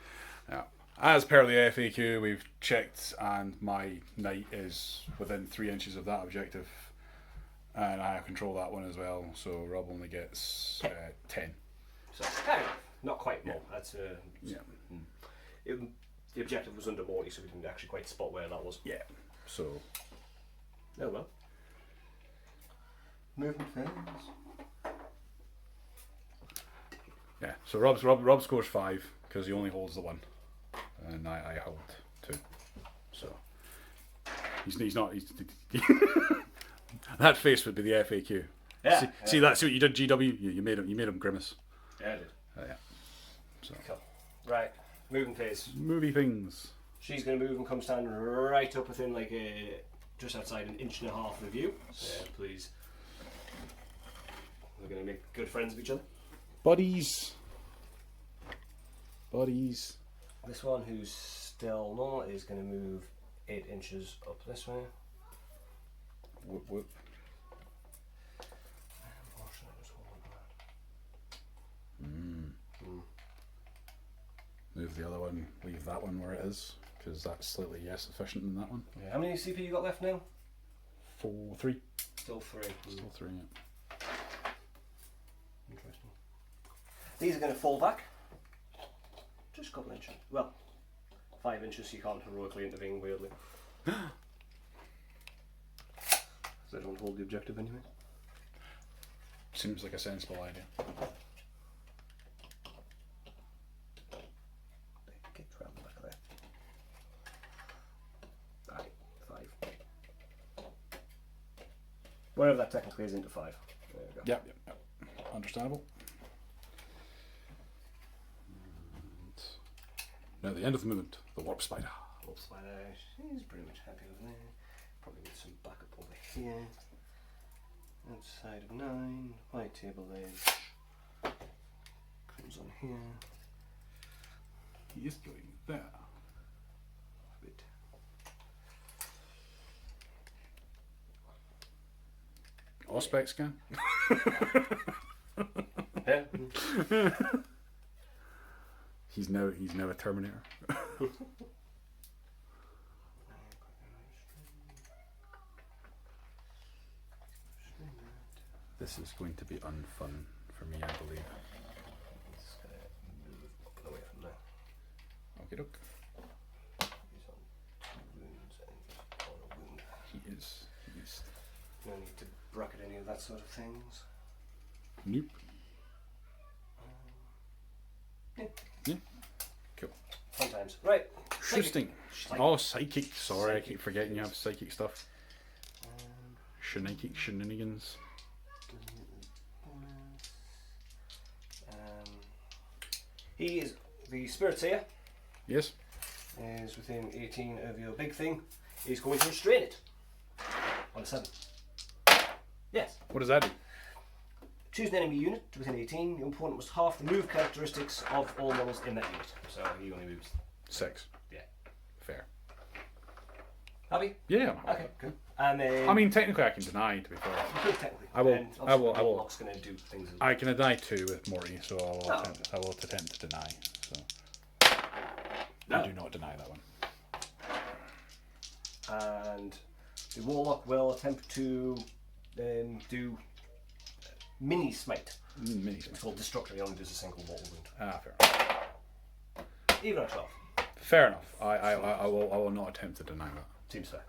Yeah. As per the FAQ, we've checked, and my knight is within 3 inches of that objective, and I control that one as well. So Rob only gets 10. So not quite more. That's the objective was under Morty, so we didn't actually quite spot where that was. Yeah. So. Oh well. Movement phase. Yeah. So Rob scores 5 because he only holds the 1, and I hold 2. So he's not. That face would be the FAQ. Yeah. See that? See what you did, GW? You made him grimace. Yeah, I did. Yeah. So. Cool. Right. Moving phase. Movie things. She's going to move and come stand right up within just outside 1.5 inches of you. So please. We're going to make good friends of each other. Buddies. This one, who's still normal, is going to move 8 inches up this way. Whoop whoop. Move the other one, leave that one where it is, because that's slightly less efficient than that one. Yeah. How many CP you got left now? 3. Still 3. Still 3, yeah. Interesting. These are going to fall back. Just a couple inches. Well, 5 inches, so you can't heroically intervene weirdly. So they don't hold the objective anyway. Seems like a sensible idea. Get around the back of there. Aye, 5. Wherever that technically is into 5. There we go. Yep. Understandable. Now the end of the movement, the warp spider. Warp spider, she's pretty much happy over there. Probably with some backup over here. Outside of 9, white table edge. Comes on here. He is going there. A bit. Auspex scan. Yeah. He's now a Terminator. This is going to be unfun for me, I believe. Just gonna move up and away from there. Okay, doke. He's on 2 wounds and he's on a wound. He is. No need to bracket any of that sort of things. Nope. Yeah. Yeah. Cool. Sometimes. Right. Interesting. Oh, psychic. Sorry, I keep forgetting you have psychic stuff. Shenanigans. He is the Spirit Seer. Yes. Is within 18 of your big thing. He's going to restrain it. On a 7. Yes. What does that do? Choose an enemy unit to within 18. Your opponent must half the move characteristics of all models in that unit. So he only moves 6. Yeah. Fair. Happy? Yeah. Okay, cool. And then I mean, technically, I can deny. To be fair, technically, I will. And I will. obviously Warlock's going to do things. I can deny 2 with Morty, so I will attempt to deny. So I do not deny that one. And The warlock will attempt to do mini smite. Mini It's smite. called destructive. He only does a single mortal wound. Fair enough. Even at 12. Fair enough. I will not attempt to deny that. Seems fair.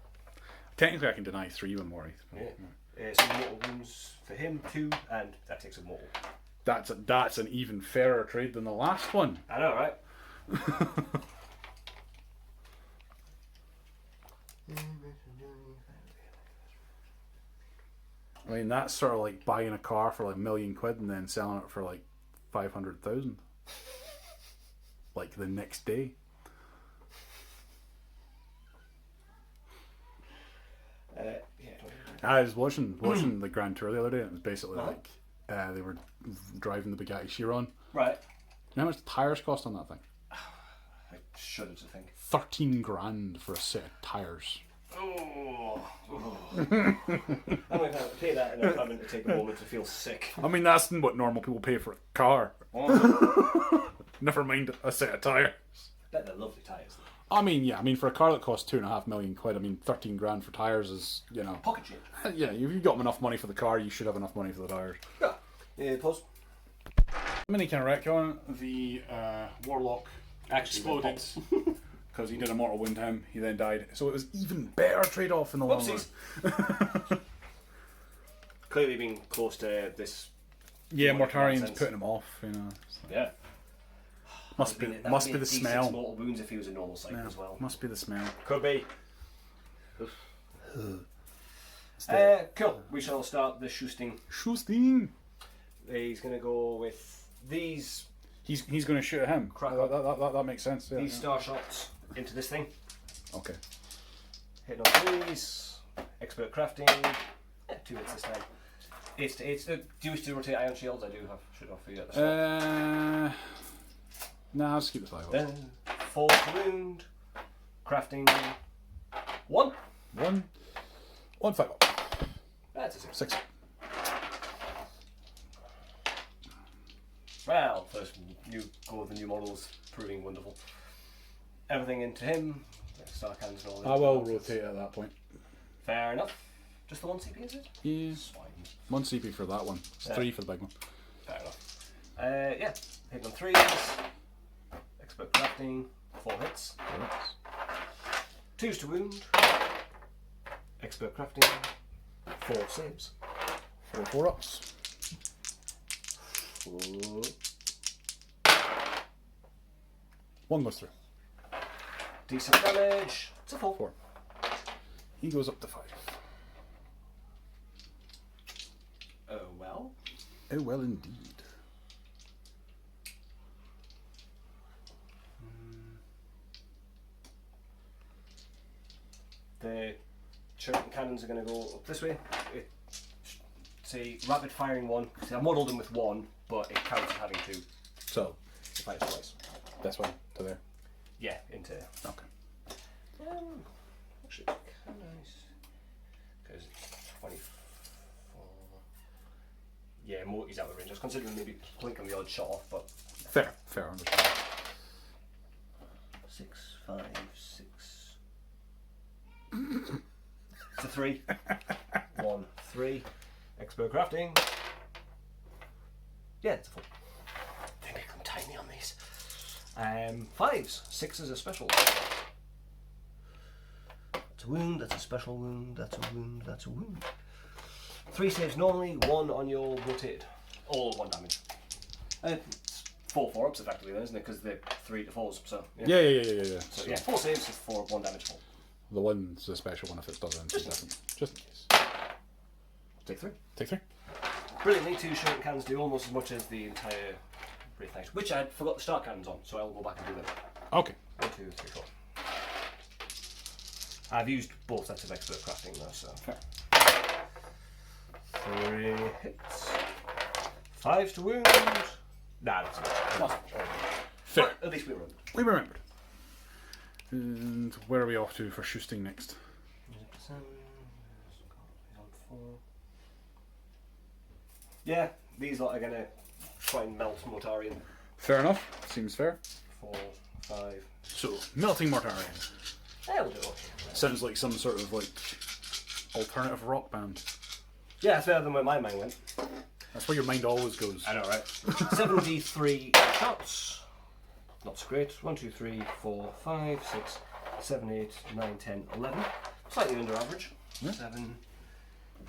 Technically, I can deny 3 with Mori. Yeah. Some mortal wounds for him, 2, and that takes a mortal. That's an even fairer trade than the last one. I know, right? I mean, that's sort of like buying a car for like £1 million and then selling it for like 500,000. Like the next day. I was watching the Grand Tour the other day, and it was basically like they were driving the Bugatti Chiron. Right. You know how much the tyres cost on that thing? I shudder to think. 13 grand for a set of tyres. Oh. I'm going to have to pay that and I'm having to take a moment to feel sick. I mean, that's what normal people pay for a car. Never mind a set of tyres. Bet they're lovely tyres. I mean, yeah. I mean, for a car that costs £2.5 million, I mean, 13 grand for tyres is, you know, Pocket change. yeah. If you've got enough money for the car, you should have enough money for the tyres. Yeah. Pause. Mini kind of wreck on the warlock exploded because he did a mortal wound to him. He then died, so it was even better trade off in the long run. Clearly being close to this. Yeah, Like Mortarian's nonsense. putting him off. You know, Yeah. must be the D6 smell. mortal wounds if he was a normal sight Yeah, as well. must be the smell. Could be. Cool. We shall start the shooting. Shusting. He's going to go with these He's going to shoot at him. Crack That makes sense. Yeah, these star shots into this thing. Okay. Hitting on threes. Expert crafting. 2 hits this time. It's do you wish to rotate iron shields? I do have. Should offer you at the start. Nah, I'll just keep the 5 up. Then 4 to wound. Crafting. 1. 1 5 up. That's a 6. 6. Well, first new go with the new models, proving wonderful. Everything into him. Star cannons and all that. I will rotate at that point. Fair enough. Just the 1 CP, is it? Yeah. Swine. 1 CP for that one. It's 3 for the big one. Fair enough. Yeah. Hitting on 3s. Expert crafting. 4 hits. 2s to wound. Expert crafting. 4 saves. 4 ups. 1 goes through. Decent damage. It's a 4. 4. He goes up to 5. Oh well. Oh well, indeed. The shuriken cannons are going to go up this way. Say rapid firing 1. See, I modelled them with 1, but it counts as having 2. So, If I twice. this one to there. Yeah, into. Okay. Actually, kind of nice. Because 24. Yeah, Morty's out of range. I was considering maybe plinking the odd shot off, but. Fair. Understand. 6, 5, 6. It's a 3. 1, 3. Expert crafting. Yeah, it's a 4. They make them tiny on these. 5s. 6 is a special. That's a wound, that's a special wound, that's a wound, that's a wound. 3 saves normally, 1 on your rotated. All 1 damage. It's 4 4-ups effectively then, isn't it? Because they're 3 to 4s, so. Yeah. So yeah, 4 saves is 4 1 damage fall. The one's a special one if it does anything different. Just in case. Take 3. Take 3. Brilliantly, 2 shuriken cannons do almost as much as the entire Wraith Knight, which I forgot the start cannons on, so I'll go back and do them. Okay. 1, 2, 3, 4. I've used both sets of expert crafting though, so. Fair. 3 hits. 5s to wound. Nah, that's not. Fair. At least we remember. We remembered. And where are we off to for shooting next? Yeah, these lot are gonna try and melt Mortarian. Fair enough. Seems fair. 4, 5. So, melting Mortarian. Yeah, we'll do it. Sounds like some sort of like alternative rock band. Yeah, that's better than where my mind went. That's where your mind always goes. I know, right? 73 shots. Not so great. 1, 2, 3, 4, 5, 6, 7, 8, 9, 10, 11. Slightly under average. Yeah. 7,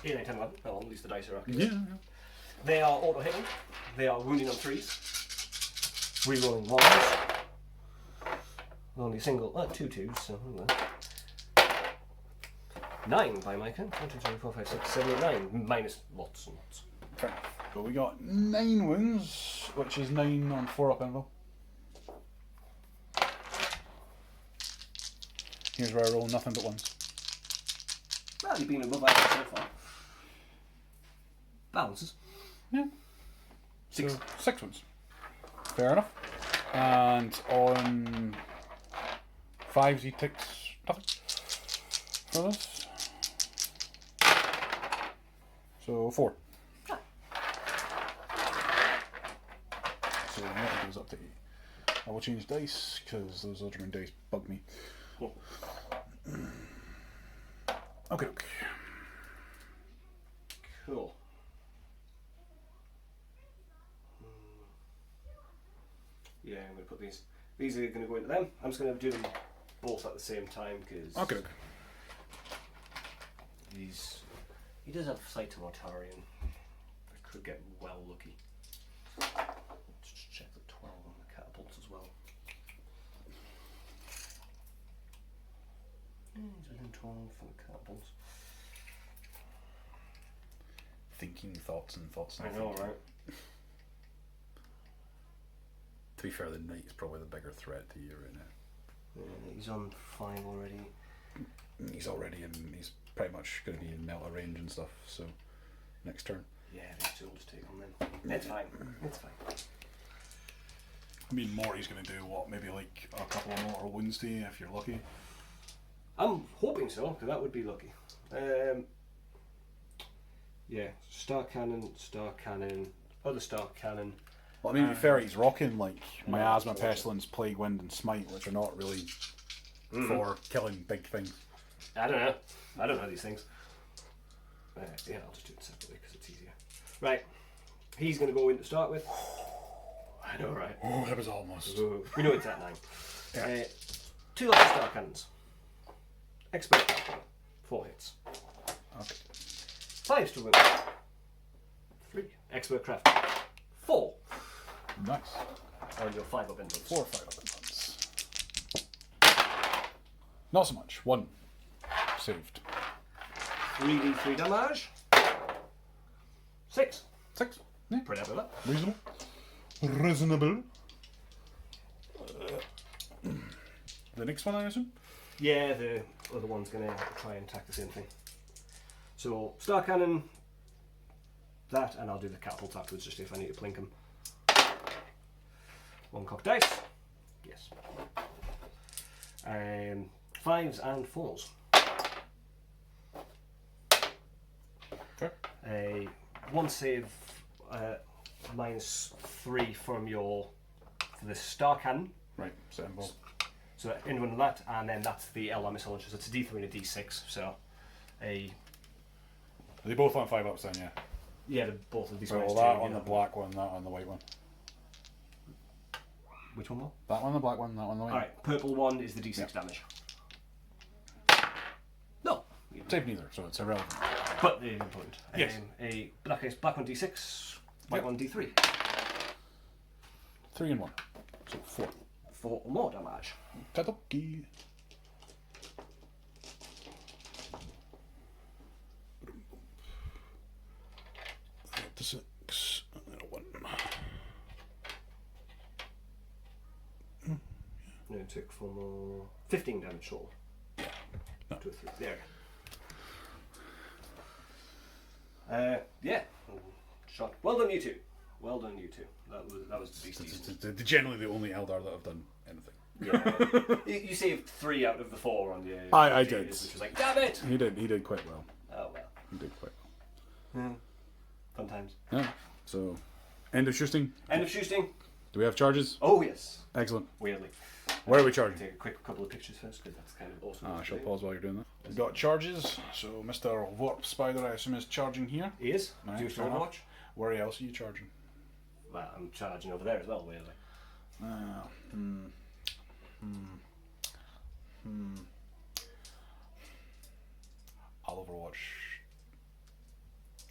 8, 9, 10, 11. Well, at least the dice are accurate. Yeah. They are auto hitting. They are wounding on 3s. Rerolling 1s. Only a single, 2 2s, so 9 by my count. 1, 2, 3, 4, 5, 6, 7, 8, 9. Minus lots and lots. Fair enough. So we got 9 wounds, which is 9 on 4 up anvil. Here's where I roll nothing but ones. Well, you've been above average so far. Balances. Yeah. 6. So 6 wounds. Fair enough. And on 5s he takes nothing for this. So 4. So that goes up to 8. I will change dice because those altering dice bug me. Cool. Okay. Cool. Yeah, I'm going to put these. These are going to go into them. I'm just going to do them both at the same time because Okay. he does have sight to Mortarian. I could get well lucky. Let's just check the 12 on the catapults as well. He's within 12 for the catapults. Thinking thoughts and thoughts. I know, right? To be fair, the knight is probably the bigger threat to you right now. Yeah, he's on 5 already. He's already in. He's pretty much going to be in melta range and stuff. So next turn. Yeah, these two will just take on them. It's fine. It's fine. I mean, Morty's going to do what? Maybe like a couple of mortal wounds to you if you're lucky. I'm hoping so, because that would be lucky. Yeah, star cannon, other star cannon. Well, I mean, to be fair, he's rocking like miasma, pestilence, plague, wind, and smite, which are not really for killing big things. I don't know. I don't know these things. Yeah, I'll just do it separately because it's easier. Right, he's going to go in to start with. I know, right? Oh, that was almost. Ooh, we know it's at 9. Yeah. 2 other star cannons. Expert 4 hits. Okay. 5 to wound. 3. Expert craft 4. Nice. On your 5 up infants. 4 or 5 up infants. Not so much. 1 saved. 3d3 damage. 6. 6. Yeah. Pretty happy with that. Reasonable. Reasonable. The next one, I assume? Yeah, the other one's going to try and attack the same thing. So, star cannon, that, and I'll do the catapult afterwards just if I need to plink them. 1 cock dice. Yes. 5s and 4s. Okay. 1 save, -3 from for the star cannon. Right, set and ball. So anyone on that, and then that's the Eldar missile launcher. So it's a D3 and a D6. So Are they both on 5 ups then, yeah? yeah, they're both of these. So that on the black one, that on the white one. Which one more? That one, the black one, that one, the white one. Alright, purple one is the D6 damage. No. Save neither, so it's irrelevant. But they're important. Yes. A black one D6, white one D3. 3 and 1. So 4. 4 more damage. Tadoki. 6 and then a 1. No, it took 4 more. 15 damage total. No. 2 or 3. There. Yeah. Shot. Well done, you two. Well done, you two. That was decent. They're generally the only Eldar that have done anything. Yeah. you saved 3 out of the 4 on the. I did. Which was like, damn it! He did quite well. Oh well. He did quite well. Fun times. Yeah. So, end of shooting. End of shooting. Do we have charges? Oh yes. Excellent. Weirdly. Where are we charging? Take a quick couple of pictures first, because that's kind of awesome. I shall pause while you're doing that. We've got charges, so Mr. Warp Spider, I assume, is charging here. He is. Right, Do you fair still enough. watch? Where else are you charging? Well, I'm charging over there as well, weirdly. I'll Overwatch.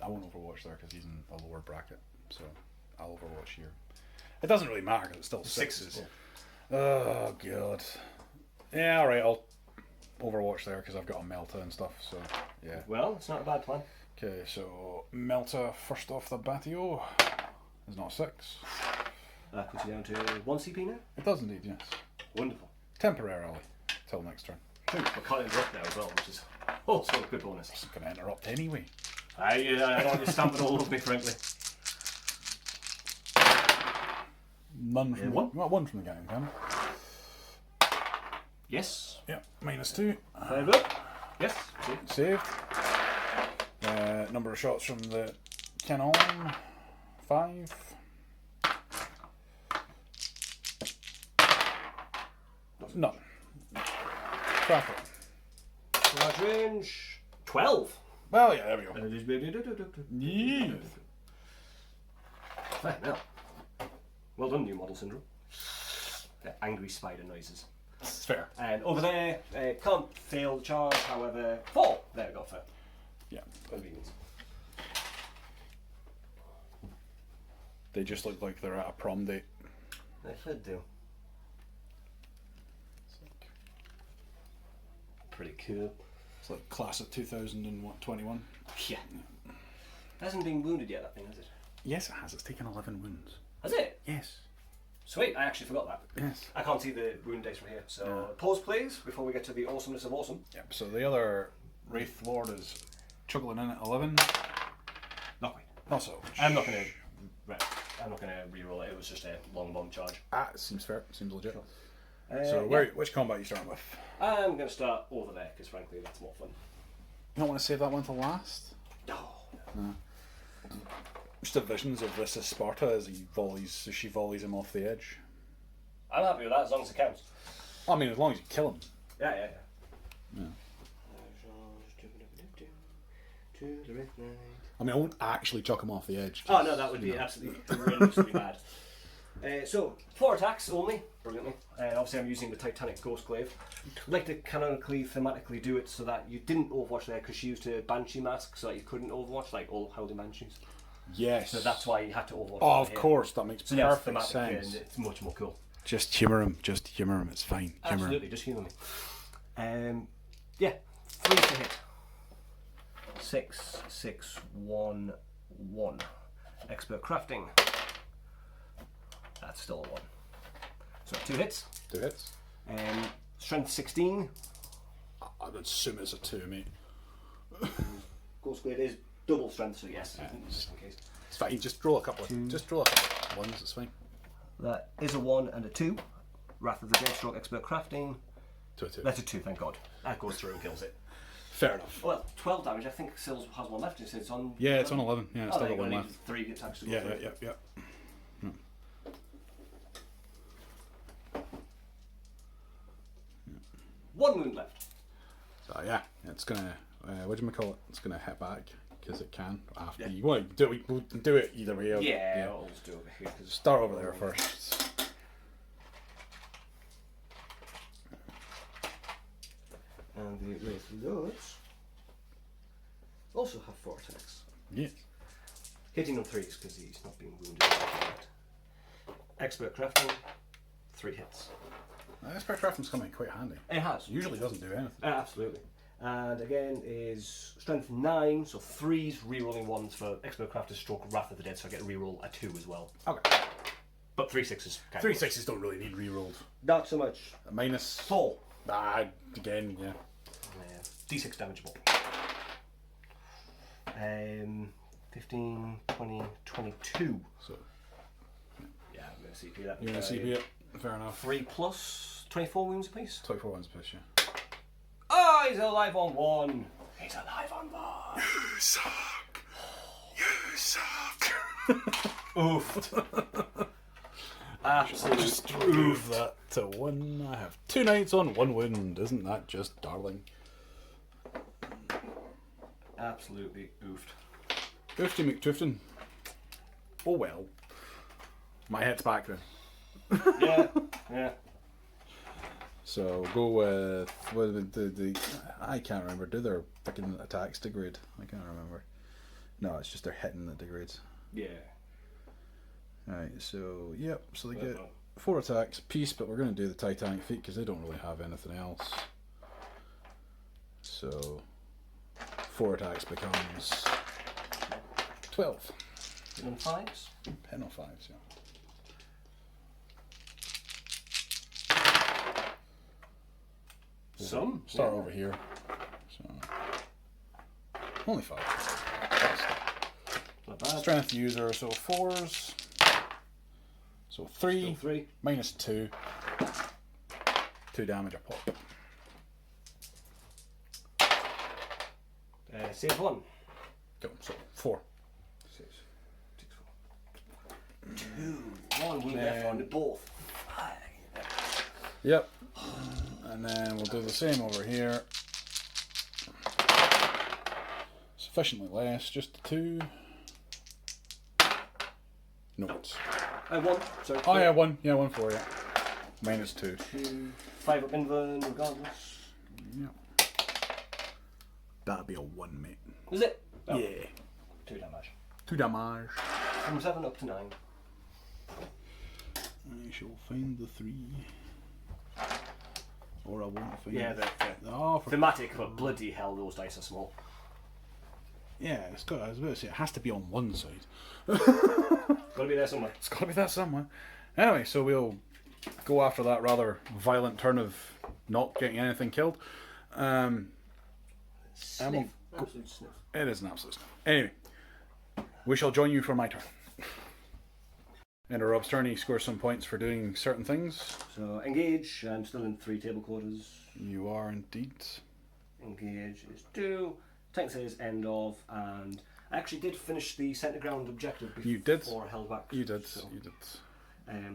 I won't Overwatch there because he's in a lower bracket, so I'll Overwatch here. It doesn't really matter because it's still sixes. Yeah. Oh god. Yeah, all right. I'll Overwatch there because I've got a Melta and stuff. So yeah. Well, it's not a bad plan. Okay, so Melta first off the batio is not 6. That puts you down to 1 CP now. It does indeed, yes. Wonderful. Temporarily till next turn. I can't interrupt now as well, which is also a good bonus. I'm going to interrupt anyway. I don't want you stamping all over me, frankly. None from one. Well, one from the game, can Yes. Yeah, -2. 5 up. Yes. Saved. Number of shots from the cannon. 5. None. Cracker. Large range. 12. Well, yeah, there we go. Yeah. Now. Well done, new model syndrome. The angry spider noises. It's fair. And over there, can't fail the charge, however, 4. There we go, fair. Yeah. Convenience. They just look like they're at a prom date. They should do. Pretty cool. It's like class of 2021. Yeah. It hasn't been wounded yet, that thing, has it? Yes, it has. It's taken 11 wounds. Has it? Yes. Sweet, I actually forgot that. Yes. I can't see the wound dice from here, so pause please, before we get to the awesomeness of awesome. Yep. So the other Wraith Lord is chuggling in at 11. Not quite. Not so. I'm not going to re-roll it, it was just a long bomb charge. It seems fair. Seems legit. Sure. So which combat are you starting with? I'm going to start over there, because frankly that's more fun. You don't want to save that one till last? No. Just the visions of this as Sparta as she volleys him off the edge. I'm happy with that, as long as it counts. I mean, as long as you kill him. Yeah. I mean, I won't actually chuck him off the edge. Oh no, that would be absolutely horrendously bad. So, 4 attacks only, brilliantly. Obviously I'm using the Titanic Ghostglaive. I'd like to canonically, thematically do it so that you didn't Overwatch there because she used a Banshee mask so that you couldn't Overwatch, like all Howling Banshees. Yes. So that's why you had to Overwatch. Oh, of course, that makes perfect thematic sense. and it's much more cool. Just humour him, it's fine. Humour Absolutely, him. just humour me. Yeah, 3 to hit. 6, 6, 1, 1. Expert crafting. That's still a 1. So 2 hits. 2 hits. Strength 16. I'd assume it's a 2, mate. Ghostglaive is double strength, so yes, just in case. It's fine, just roll a couple of ones, it's fine. That is a 1 and a 2. Wrath of the Deathstroke, Expert crafting. 2 2. That's a 2, thank God. That goes through and kills it. Fair enough. Well, 12 damage. I think Sills has 1 left. It's on. Yeah, it's on 11. Yeah, it's still got 1 only left. 3 attacks to go Yeah. through. One wound left. So yeah, it's gonna. What do you call it? It's gonna hit back because it can. After you want to do it either way. Yeah, I'll just do it over here. Start over there first. And the Wraith Lords also have 4 attacks. Yes. Hitting on 3s because he's not being wounded yet. Expert crafting, 3 hits. Expert crafting's coming in quite handy. It has. Usually doesn't do anything. Absolutely. And again is strength 9, so 3s, rerolling 1s for expert crafter stroke Wrath of the Dead, so I get to reroll a 2 as well. Okay. But 3 6s. 3 6s don't really need rerolled. Not so much. A minus 4. Again, yeah. D6 damageable. 15, 20, 22. So Yeah, I'm going to CP that. you're gonna CP it. Fair enough. 3 plus 24 wounds apiece. 24 ones push, yeah. Oh, he's alive on 1. He's alive on 1. You suck. You suck. Oof. Absolutely. Just remove that to 1. I have 2 knights on 1 wound. Isn't that just darling? Absolutely oofed. Oofty McToofton. Oh well. My head's back then. Yeah. So go with the I can't remember. Do their fucking attacks degrade? I can't remember. No, it's just they're hitting that degrades. Yeah. Alright, so yep, so they get 4 attacks piece, but we're going to do the Titanic feat because they don't really have anything else. So 4 attacks becomes 12. Hit on 5s. Hit on 5s, yeah. Some. Start over here. So only 5. Not bad. Strength user, so 4s. So 3, 3. minus 2. 2 damage a pop. Save 1. Go, so 4. 6. 6, 4. 2. 1 wound left on the both. Yep. And then we'll do the same over here. Sufficiently less, just 2. Notes. 1. Sorry. Oh yeah, 1. Yeah, 1 4, yeah. Minus 2. 2. 5 up invuln, regardless. Yep. That'd be a 1, mate. Is it? Oh. Yeah. 2 damage. 2 damage. From 7 up to 9. I shall find the 3. Or I won't find Yeah, it. the thematic, but bloody hell, those dice are small. Yeah, it's got. I was about to say it has to be on one side. Gotta be there somewhere. It's got to be that somewhere. Anyway, so we'll go after that rather violent turn of not getting anything killed. Sniff. Absolute sniff. It is an absolute sniff. Anyway, we shall join you for my turn. And Rob's turn, he scores some points for doing certain things. So engage. I'm still in 3 table quarters. You are indeed. Engage is 2. Tank says end of, and I actually did finish the centre ground objective before You did. held back. You did. So, You did.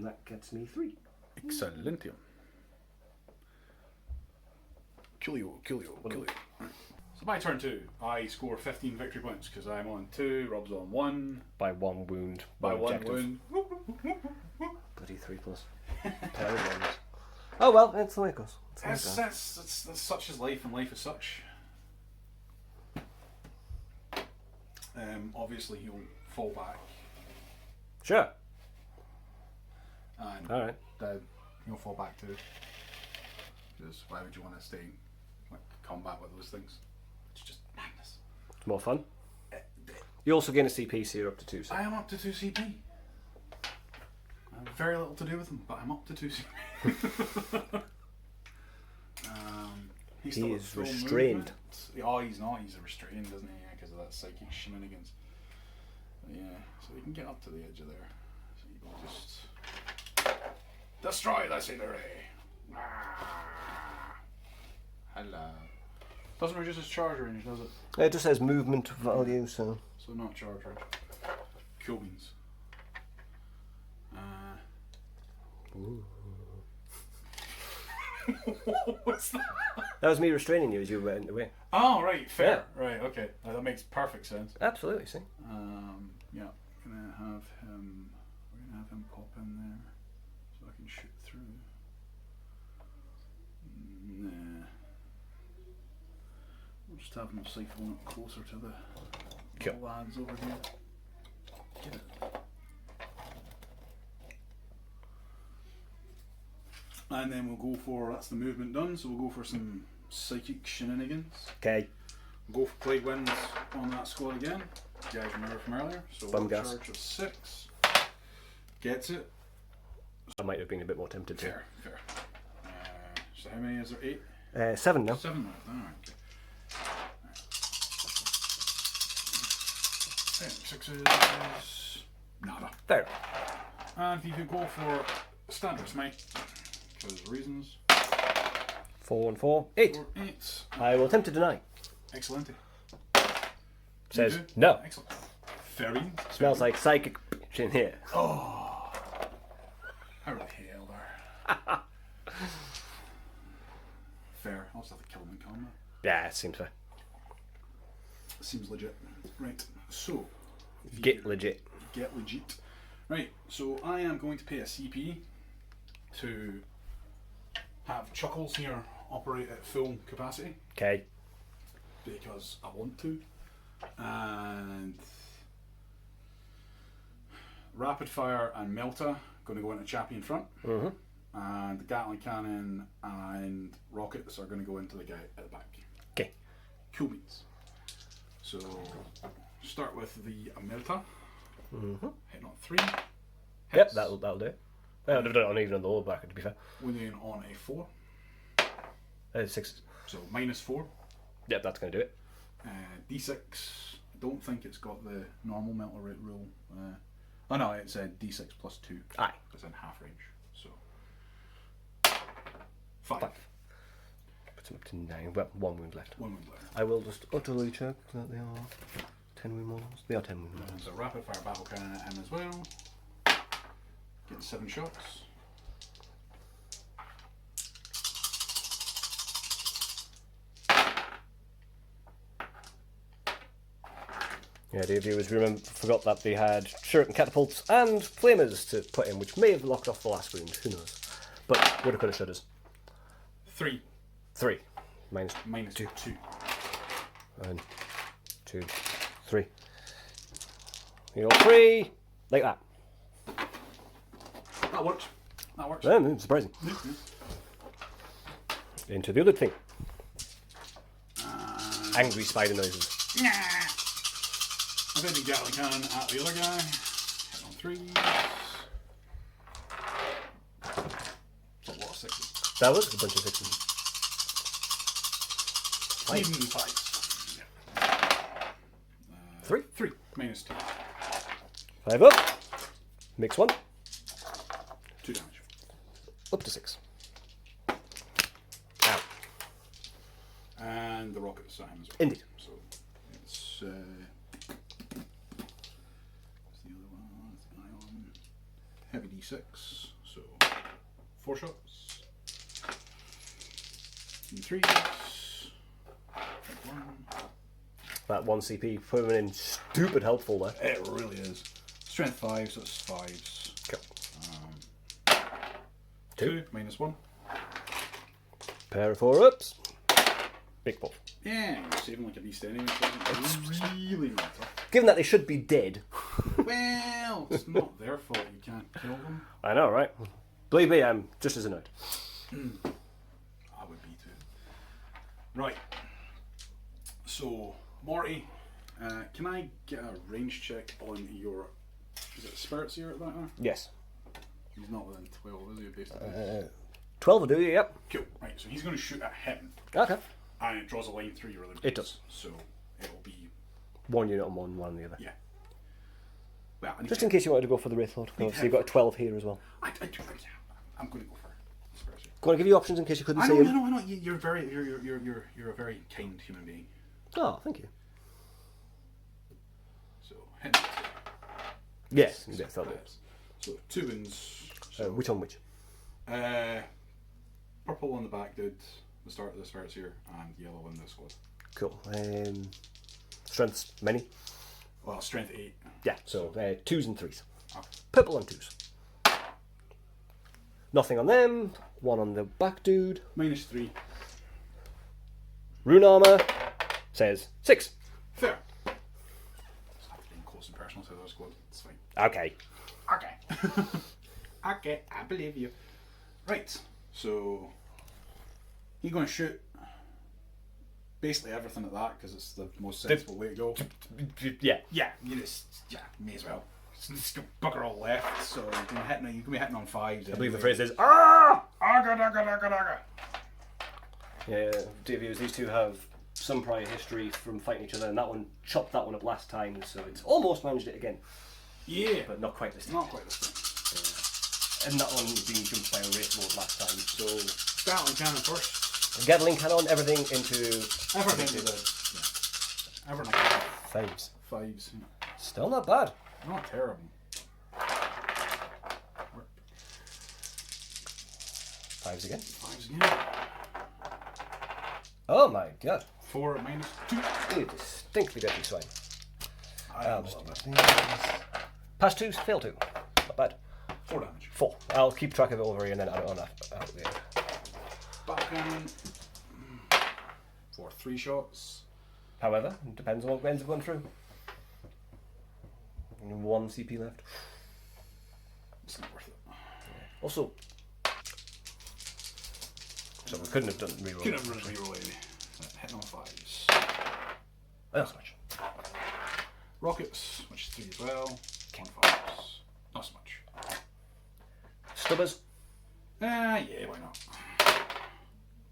that gets me 3. Excellentium. Coolio. So my turn 2. I score 15 victory points because I'm on 2, Rob's on 1. By 1 wound. By 1 objective. wound. Bloody 3 plus. Pair of ones. Oh well, it's the way it goes. That's such is life, and life is such. Obviously he'll fall back. Sure. And Alright. he'll fall back too. Because why would you want to stay in combat with those things? It's just madness. It's more fun. You also gain a CP, so you're up to 2. So. I am up to 2 CP. I have very little to do with him, but I'm up to 2 CP. He is restrained. Oh, he's not. He's restrained, doesn't he? Yeah, because of that psychic shenanigans. But yeah, so he can get up to the edge of there. So you will just destroy the scenery. Hello. Doesn't reduce his charge range, does it? It just says movement value, so. So not charge range. Cool beans. What's that? That was me restraining you as you went away. Oh, right, fair. Yeah. Right, okay. That makes perfect sense. Absolutely, see. Yeah, we're gonna have him pop in there so I can shoot through. Nah. We'll just have him siphon up closer to the lads over here. Get it. And then we'll go for, that's the movement done, so we'll go for some psychic shenanigans. Okay. We'll go for Plague Winds on that squad again. You guys remember from earlier. So Bum we'll gas. charge of 6. Gets it. I might have been a bit more tempted to. Fair. So how many is there? 8? 7 now. 7 left. Alright, okay. Right. 6s. Nada. There. And if you could go for standard smite, because reasons. 4 and 4. 8. 4, 8. I will attempt to deny. Excellent. Says no. Excellent. Very. Smells like psychic in here. Oh. I really hate Eldar. Fair. I'll just have to kill him in combat. Yeah, it seems fair. Seems legit. Right, so... Get legit. Get legit. Right, so I am going to pay a CP to have Chuckles here operate at full capacity. Okay. Because I want to. And... Rapid Fire and Melta going to go into Chappie in front. Mm-hmm. And the Gatling Cannon and Rockets are going to go into the guy at the back. Okay. Cool beans. So, start with the Melta. Mm-hmm. Hitting on 3. Yep, that'll do it. Well, they've done it on even on the lower bracket, to be fair. Winning on a 4. 6. So, -4. Yep, that's going to do it. D6. I don't think it's got the normal mental rate rule. Oh no, it's a D6 plus 2. Aye. It's in half range. So, 5. Puts them up to 9. Well, 1 wound left. 1 wound left. I will just utterly check that they are 10 wound models. They are 10 wound models. There's a rapid fire battle cannon at him as well. Getting 7 shots. Yeah, the viewers forgot that they had shuriken catapults and flamers to put in, which may have locked off the last wound. Who knows? But woulda, coulda, shouldas. 3. 3. Minus Minus 2. 1, 2, 3. You got 3, like that. That works. That works. Surprising. Into the other thing. Angry spider noises. I'm hitting Gatling Cannon at the other guy. Hit on 3. That's a lot of 6s. That was a bunch of 6s. Even 5s. 3. 3. Minus 2. 5 up. Mix 1. 2 damage. Up to 6. Ow. And the rockets at him as well. Indeed. So it's what's the other one? That's the ion. Heavy D6. So 4 shots. And 3s. 1. That 1 CP put in stupid helpful there. It really is. Strength 5, so it's 5s. Cool. 2 minus 1. Pair of 4 ups. Big ball. Yeah, you're saving like a beast anyway. So it doesn't really matter. Given that they should be dead. Well, it's not their fault you can't kill them. I know, right? Believe me, I'm just as annoyed. I would be too. Right. So, Morty, can I get a range check on your... Is it Spirits here at that now? Yes. He's not within 12, is he? Based on 12 will do you, yep. Cool. Right, so he's going to shoot at him. Okay. And it draws a line through your other It base. does. So, it'll be... 1 unit on one on the other. Yeah. Well, I need Just to- in case you wanted to go for the Wraith Lord. Obviously, you've got a 12 here as well. I do. I'm going to go for Spirits here. Go on, give you options in case you couldn't I see know, him. I know. You're a very kind human being. Oh, thank you. So, hit. Yes, yes, that'll do. So, 2 wins. So, Which on which? purple on the back did the start of the Spirits here, and yellow in the squad. Cool. Strengths, many? Well, strength 8. Yeah, so 2s and 3s. Okay. Purple on 2s. Nothing on them. 1 on the back dude. Minus 3. Rune armor says 6. Fair. Just have to get close and personal to the other squad. It's fine. Okay. Okay. Okay, I believe you. Right, so he's going to shoot basically everything at that because it's the most sensible way to go. Yeah. Yeah, may as well. Just bugger all left. So you're going to be hitting on 5s. I believe the phrase is "Ah!" Aga. Yeah, DVOs, these two have some prior history from fighting each other, and that one chopped that one up last time, so it's almost managed it again. Yeah, But not quite this time. not quite this time. And that one was being jumped by a Wraith Lord last time. So Gatling Cannon first. Gatling cannon, everything into Everything to the everything. 5s. 5s. Yeah. Still not bad. Not terrible. 5s again. 5s again. Oh my god. 4 minus 2. You distinctly deadly swine. I'll just just do Pass 2s, fail 2. Not bad. 4 damage. 4. I'll keep track of it over here and then add it on out there. Back cannon. For 3 shots. However, it depends on what ends up going through. Only 1 CP left. It's not worth it. Also, so we couldn't have done reroll. Couldn't have run reroll any. Hitting on 5s. Not so much. Rockets, which is 3 as well. On 5s. Not so much. Stubbers. Yeah, why not?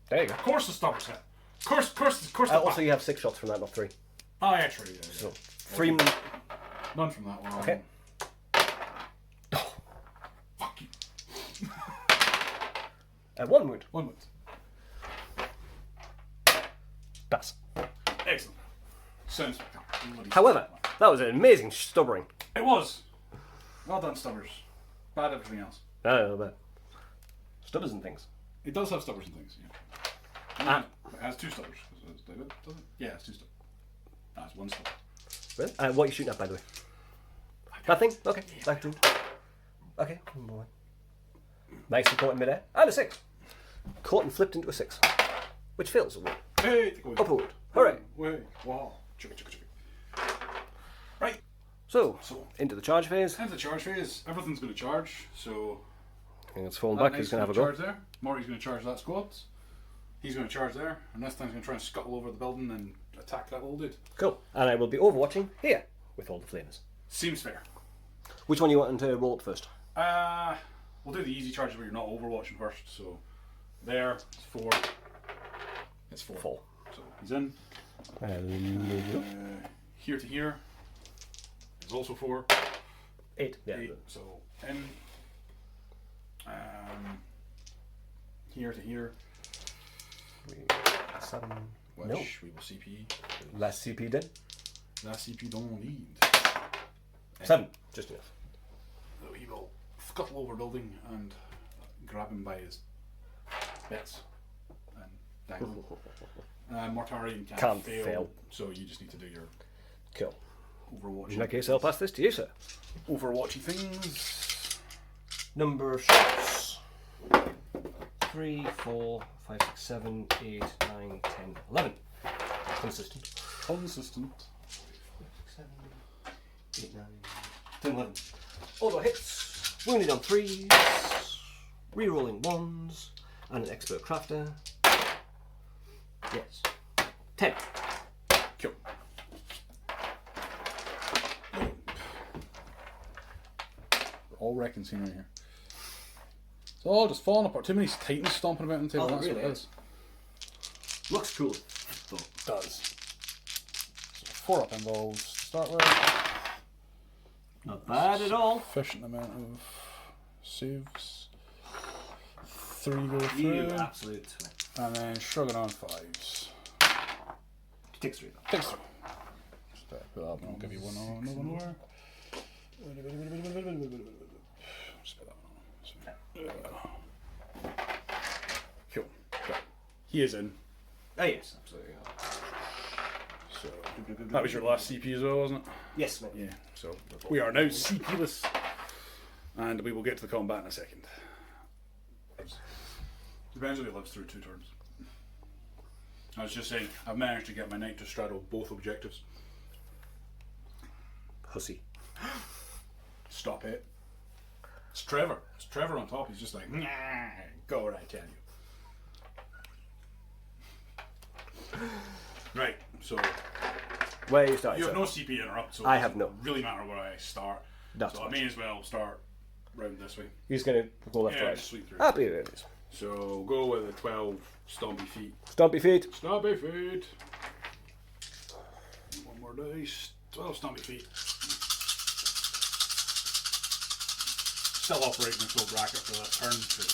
There you go. Of course the stoppers hit. Of course the Also, you have 6 shots from that, not 3. Oh, yeah, true. Yeah, So 3. None from that one. Okay. Fuck you. 1 wound. 1 wound. Pass. Excellent. Sounds bloody However, that was an amazing stubbering. it was. Well done, Stubbers. Bad everything else. No, but stubbers and things. It does have stubbers and things, yeah. It has 2 stubbers. Does it? Yeah, it's 2 stubbers. That's 1 stubber. Really? What are you shooting at, by the way? Nothing? Okay. Back to. Okay. Nicely caught in midair. And a 6. Caught and flipped into a 6. Which fails a wound. Hey, Upward. Hooray. Wait. Wow. Chugga. Right. So, into the charge phase. And the charge phase. Everything's going to charge, so... It's falling back. He's going to have a go. Charge there. Morty's going to charge that squad. He's going to charge there. And this time's going to try and scuttle over the building and attack that little dude. Cool. And I will be overwatching here with all the flamers. Seems fair. Which one are you wanting to roll up first? We'll do the easy charges where you're not overwatching first. So, there, it's 4. It's 4. 4. So, he's in. Here to here is also 4. 8. Yeah. 8. So, in. Here to here. 7. Which No. we will CP. Less CP then. Last CP don't need. 7. Just enough. So he will scuttle over building and grab him by his bits and dangle. Mortarian can't fail, so you just need to do your Cool. Overwatch. In that case, I'll pass this to you, sir. Overwatchy things. Number of shots. 3, 4, 5, 6, 7, 8, 9, 10, 11. Consistent. 7, 8, 9, 10, 11. Auto hits. Wounded on 3s. Rerolling 1s. And an expert crafter. Yes. 10. Cool. We're all wrecking scene right here. It's all just falling apart. Too many titans stomping about on the table. That's really what it is. Looks cool. So it does. So 4 up involves to start with. Not bad at all. Sufficient amount of saves. 3 go You through. absolute. And then shrugging on 5s. Takes 3 though. Takes 3. Start with that one. I'll give you one on another one more. Spit that one on. Cool. Right. He is in. Oh yes, absolutely. So that was your last CP as well, wasn't it? Yes, mate. Yeah. So we are now CP-less, and we will get to the combat in a second. Depends if he lives through 2 turns. I was just saying, I've managed to get my knight to straddle both objectives. Pussy. Stop it. It's Trevor. It's Trevor on top. He's just like, nah, go where I tell you. Right, so Where you starting? you have sir? no CP interrupt, so I it have no. doesn't really matter where I start. That's so I fine. may as well start round this way. He's gonna go left Yeah, right. just sweep through. Happy with it. So go with the 12 stompy feet. Stompy feet. Stompy feet. One more dice. 12 stompy feet. Still operating in full bracket for that turn, because it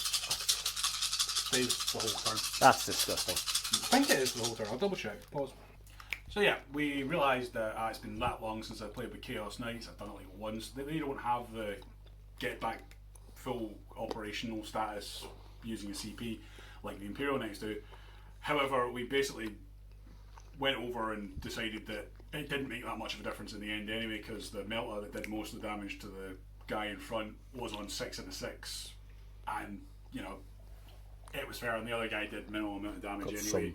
stays the whole turn. That's disgusting. I think it is the whole turn. I'll double check. Pause. So yeah, we realised that it's been that long since I played with Chaos Knights. I've done it like once. They don't have the get back full operational status using a CP like the Imperial Knights do. However, we basically went over and decided that it didn't make that much of a difference in the end anyway, because the melta that did most of the damage to the guy in front was on 6 and a 6, and you know, it was fair, and the other guy did minimal amount of damage anyway,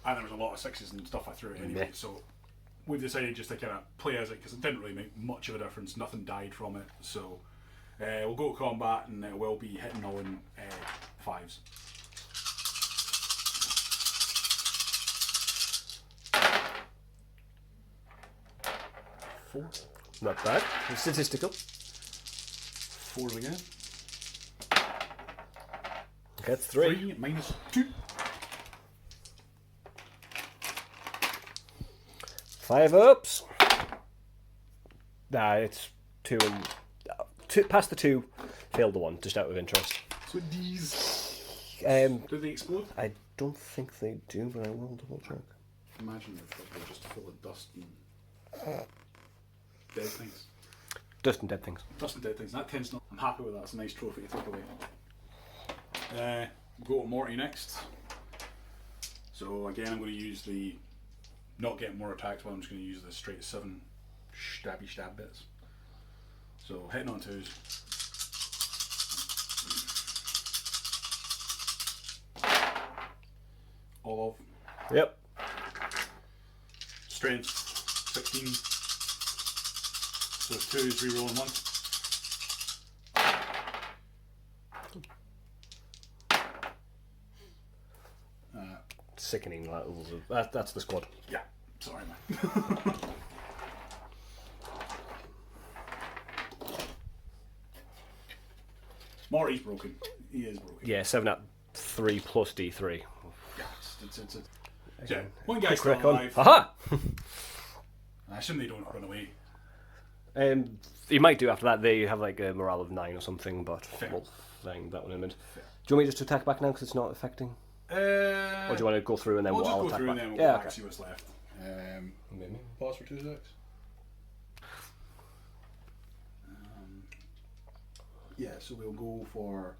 and there was a lot of 6s and stuff I threw anyway, so we've decided just to kind of play as it, because it didn't really make much of a difference, nothing died from it, so we'll go to combat, and we'll be hitting on 5s. Four. Not bad. Statistical. 4s again. Okay, it's 3. 3 minus 2. 5 ups. Nah, it's 2 and... 2, past the 2, failed the 1, just out of interest. So these... do they explode? I don't think they do, but I will double check. Imagine if they're just full of dust and dead things. Dust and dead things. Dust and dead things. That tends not... I'm happy with that. It's a nice trophy to take away. Go to Morty next. So again, I'm going to use the... Not getting more attacks, but I'm just going to use the straight 7 stabby stab bits. So hitting on 2s. All of. Yep. Strength 16. So 2s, rerolling 1. Sickening levels of... That's the squad. Yeah, sorry man. Morty's broken. He is broken. Yeah, 7 at 3 plus D3. Yeah, it's yeah, one guy's still Quick recon. alive. Aha! I assume they don't run away. You might do after that. They have like a morale of 9 or something, but we'll find that one in a minute. Do you want me just to attack back now because it's not affecting? Or do you want to go through and then we'll I'll just go attack through back? and then we'll Yeah, go back okay. and see what's left. Maybe pause for 2 seconds. Yeah, so we'll go for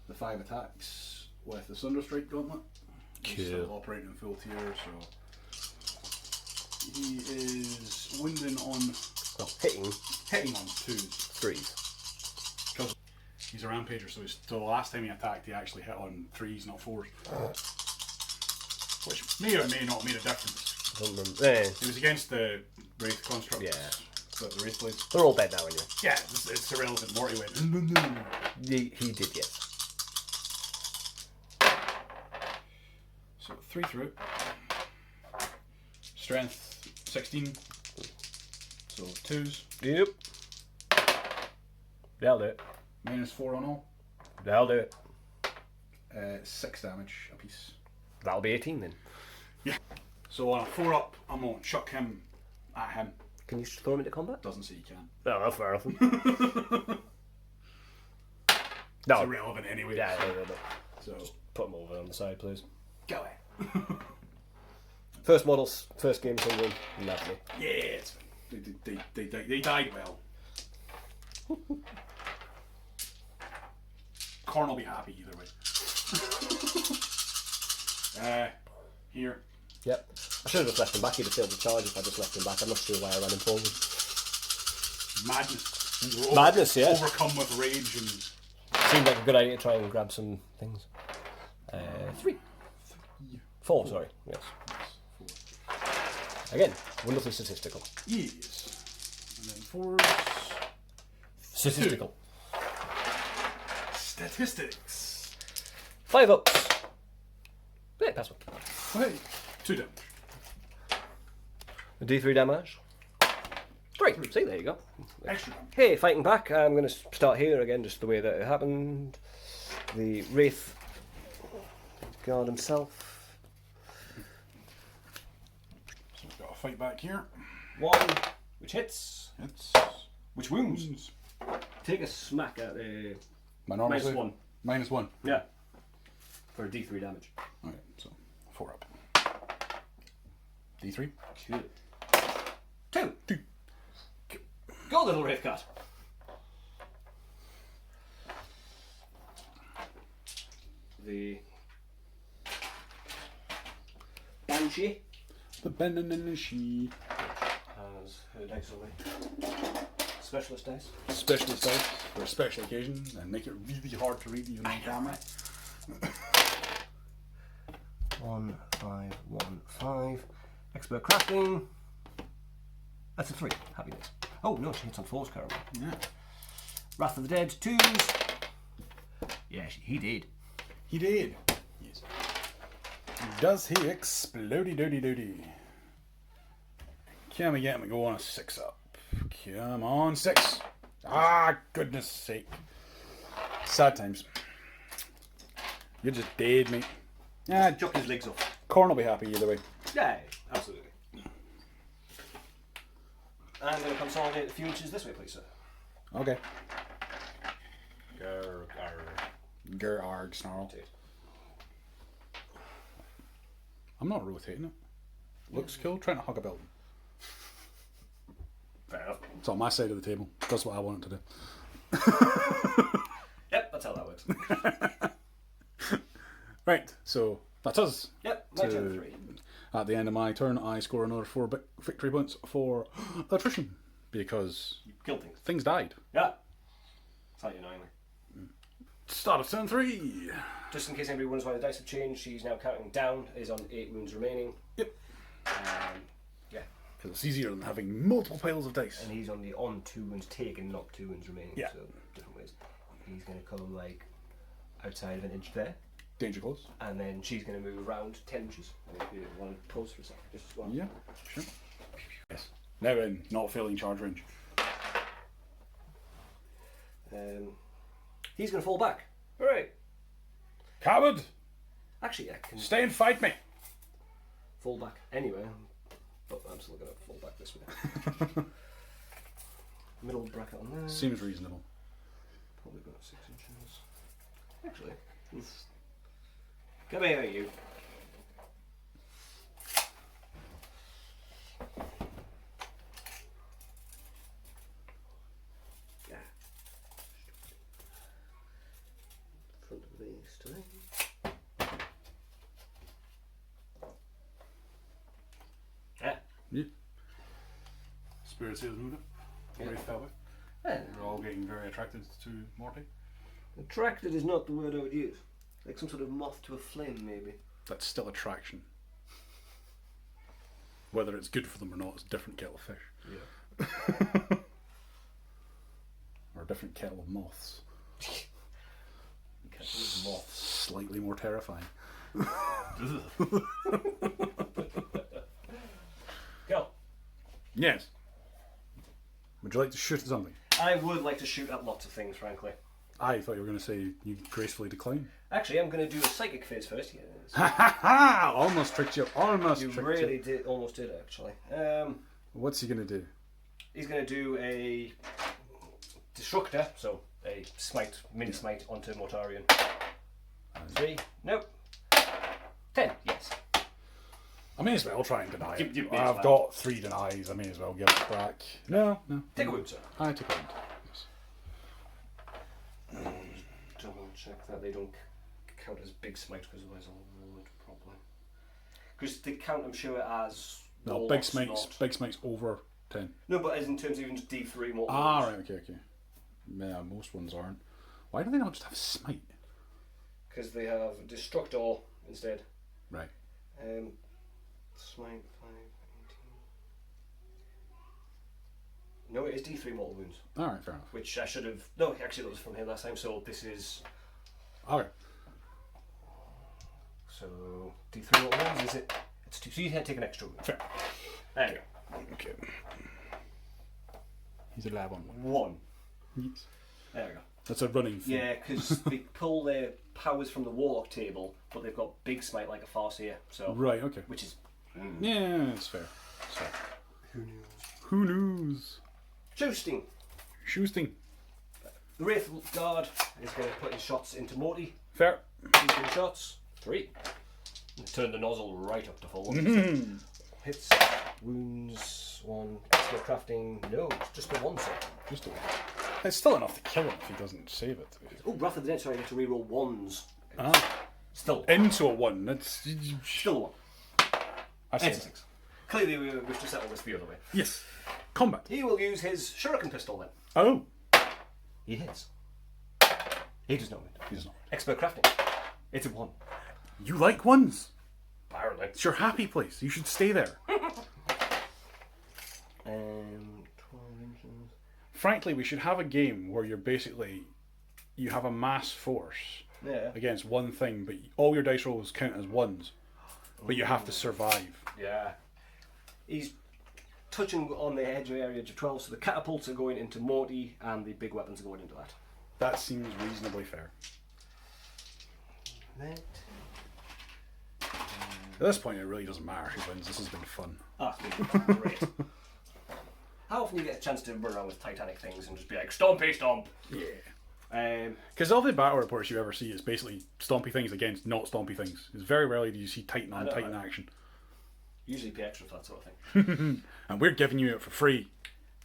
the 5 attacks with the Sunderstrike Gauntlet. He's still operating in full tier, so he is wounding on... Oh, hitting on 2s. 3s. Because he's a rampager, so the last time he attacked he actually hit on 3s, not 4s. Which may or may not have made a difference. I don't remember. It was against the Wraith construct. Yeah. The Wraith blades. They're all dead now anyway. Yeah, it's irrelevant. Morty went. He did, yes. So 3 through. Strength 16. So 2s. Yep. That'll do it. Minus 4 on all. That'll do it. 6 damage apiece. That'll be 18 then. Yeah. So on a 4 up, I'm going to chuck him at him. Can you throw him into combat? Doesn't say you can. No, that's fair enough. It's No. irrelevant anyway. Yeah. So Put him over on the side, please. go away. First models, first game someone, lovely. Yeah, it's, they died well. Corn will be happy either way. Here. Yep. I should have just left him back. He'd have failed the charge if I just left him back. I'm not sure why I ran him forward. Madness. Madness, yeah. Overcome with rage and... Seemed like a good idea to try and grab some things. 3. 4, sorry. Yes. 4. Again, wonderfully statistical. Yes. And then 4s. Statistical. Statistics. 5 ups. Yeah, pass one. Hey, 2 damage. A D3 damage. 3. See, there you go. Extra damage. Hey, fighting back. I'm going to start here again, just the way that it happened. The Wraith Guard himself. So we've got a fight back here. 1, which hits. It's Which wounds. Take a smack at the my normal minus save. 1. -1. Yeah. For a D3 damage. Alright, so 4 up. D3. Cool. 2. Go, little Wraith Guard. the Banshee. The Banshee. Has her dice on me. Specialist dice. Specialist dice for a special occasion and make it really hard to read even on camera. 1, 5, 1, 5. Expert crafting. That's a 3. Happy days. Oh no, she hits on 4s, Carol. Yeah. Wrath of the Dead, 2s. Yeah, he did. He did. Yes. Does he explodey doody doody? Can we get him to go on a 6 up? Come on, 6. Ah, goodness sake. Sad times. You're just dead, mate. Ah, Chopped his legs off. Corn will be happy either way. Yeah, absolutely. I'm going to consolidate a few inches this way, please, sir. Okay. Grr. Grr arg snarl. I'm not rotating it. Looks cool. Trying to hug a building. Fair enough. It's on my side of the table. That's what I want it to do. Yep, that's how that works. Right, so that's us. Yep, my turn 3. At the end of my turn, I score another 4 victory points for attrition because You killed things. things died. Yeah. Slightly annoyingly. Start of turn 3. Just in case anybody wonders why the dice have changed, she's now counting down, is on 8 wounds remaining. Yep. Yeah. Because it's easier than having multiple piles of dice. And he's on the 2 wounds taken, not 2 wounds remaining. Yeah. So, different ways. He's going to come, like, outside of an inch there. Danger close. And then she's going to move around 10 inches. And if you want to pause for a second, just as well. Yeah, sure. Yes. Now in, not failing charge range. He's going to fall back. Alright. Coward! Actually, I can Stay and fight me! fall back anyway. But I'm still going to fall back this way. Middle bracket on there. Seems reasonable. Probably about 6 inches. Actually. Come here, you. Yeah. Front of these today. Yeah. Yeah. Spirit Seals moved it. Very fell away. Yeah. We're all getting very attracted to Morty. Attracted is not the word I would use. Like some sort of moth to a flame, maybe. That's still attraction. Whether it's good for them or not is a different kettle of fish. Yeah. Or a different kettle of moths. Moths. Slightly more terrifying. Go. Yes. Would you like to shoot at something? I would like to shoot at lots of things, frankly. I thought you were going to say you gracefully decline. Actually, I'm going to do a psychic phase first. Yes. Ha ha ha! Almost tricked you. Almost You tricked really you. did, almost did actually. What's he going to do? He's going to do a destructor, so a smite, mini smite onto Mortarion. 3, nope. 10, yes. I may as well try and deny it. You may as I've well. got 3 denies. I may as well give it a crack. No. Take a wound, sir. I took a wound. Yes. Double check that they don't count as big smite because otherwise I'll roll it properly. Because they count, I'm sure, as No, warlocks, big smites over 10. No, but as in terms of even just D3 mortal Ah, wounds. right, okay. Yeah, most ones aren't. Why do they not just have smite? Because they have destructor instead. Right. Smite 5, 18. No, it is D3 mortal wounds, Alright, fair enough. which I should have. No, actually, that was from here last time. So this is. Okay. So D3 mortal wounds is it? It's 2. So you had to take an extra wound. Fair. There you go. Okay. He's a lab on 1. Yes. There we go. That's a running thing. Yeah, because they pull their powers from the warlock table, but they've got big smite like a Farseer. So Right, okay. which is. Yeah, it's fair. It's fair. Who knows? Who knows? Jousting. Shoosting. The Wraith Guard is going to put his shots into Morty. Fair. He's doing shots. 3. Turn the nozzle right up to full. Hits, wounds, 1. Skill crafting. No, it's just the 1 set. Just a It's still enough to kill him if he doesn't save it. Oh, Wrath of the Dead. Sorry, I get to reroll 1s. Ah. Still. Into a 1. That's... Still a 1. I see. It's a 6. Clearly we wish to settle this the other way. Yes. Combat. He will use his shuriken pistol then. Oh. He hits. He does not win. He does not. Expert crafting. It's a 1. You like 1s. Apparently. It's your happy place. You should stay there. 12 inches. Frankly, we should have a game where you're basically... You have a mass force against one thing, but all your dice rolls count as 1s. But you have to survive. Yeah. He's touching on the edge area of 12, so the catapults are going into Morty and the big weapons are going into that. That seems reasonably fair. That. At this point, it really doesn't matter who wins. This has been fun. Ah, it's been great. How often do you get a chance to run around with Titanic things and just be like, stompy stomp? Yeah. Because all the battle reports you ever see is basically stompy things against not stompy things. It's very rarely do you see Titan on Titan action. Usually pay extra for that sort of thing. And we're giving you it for free.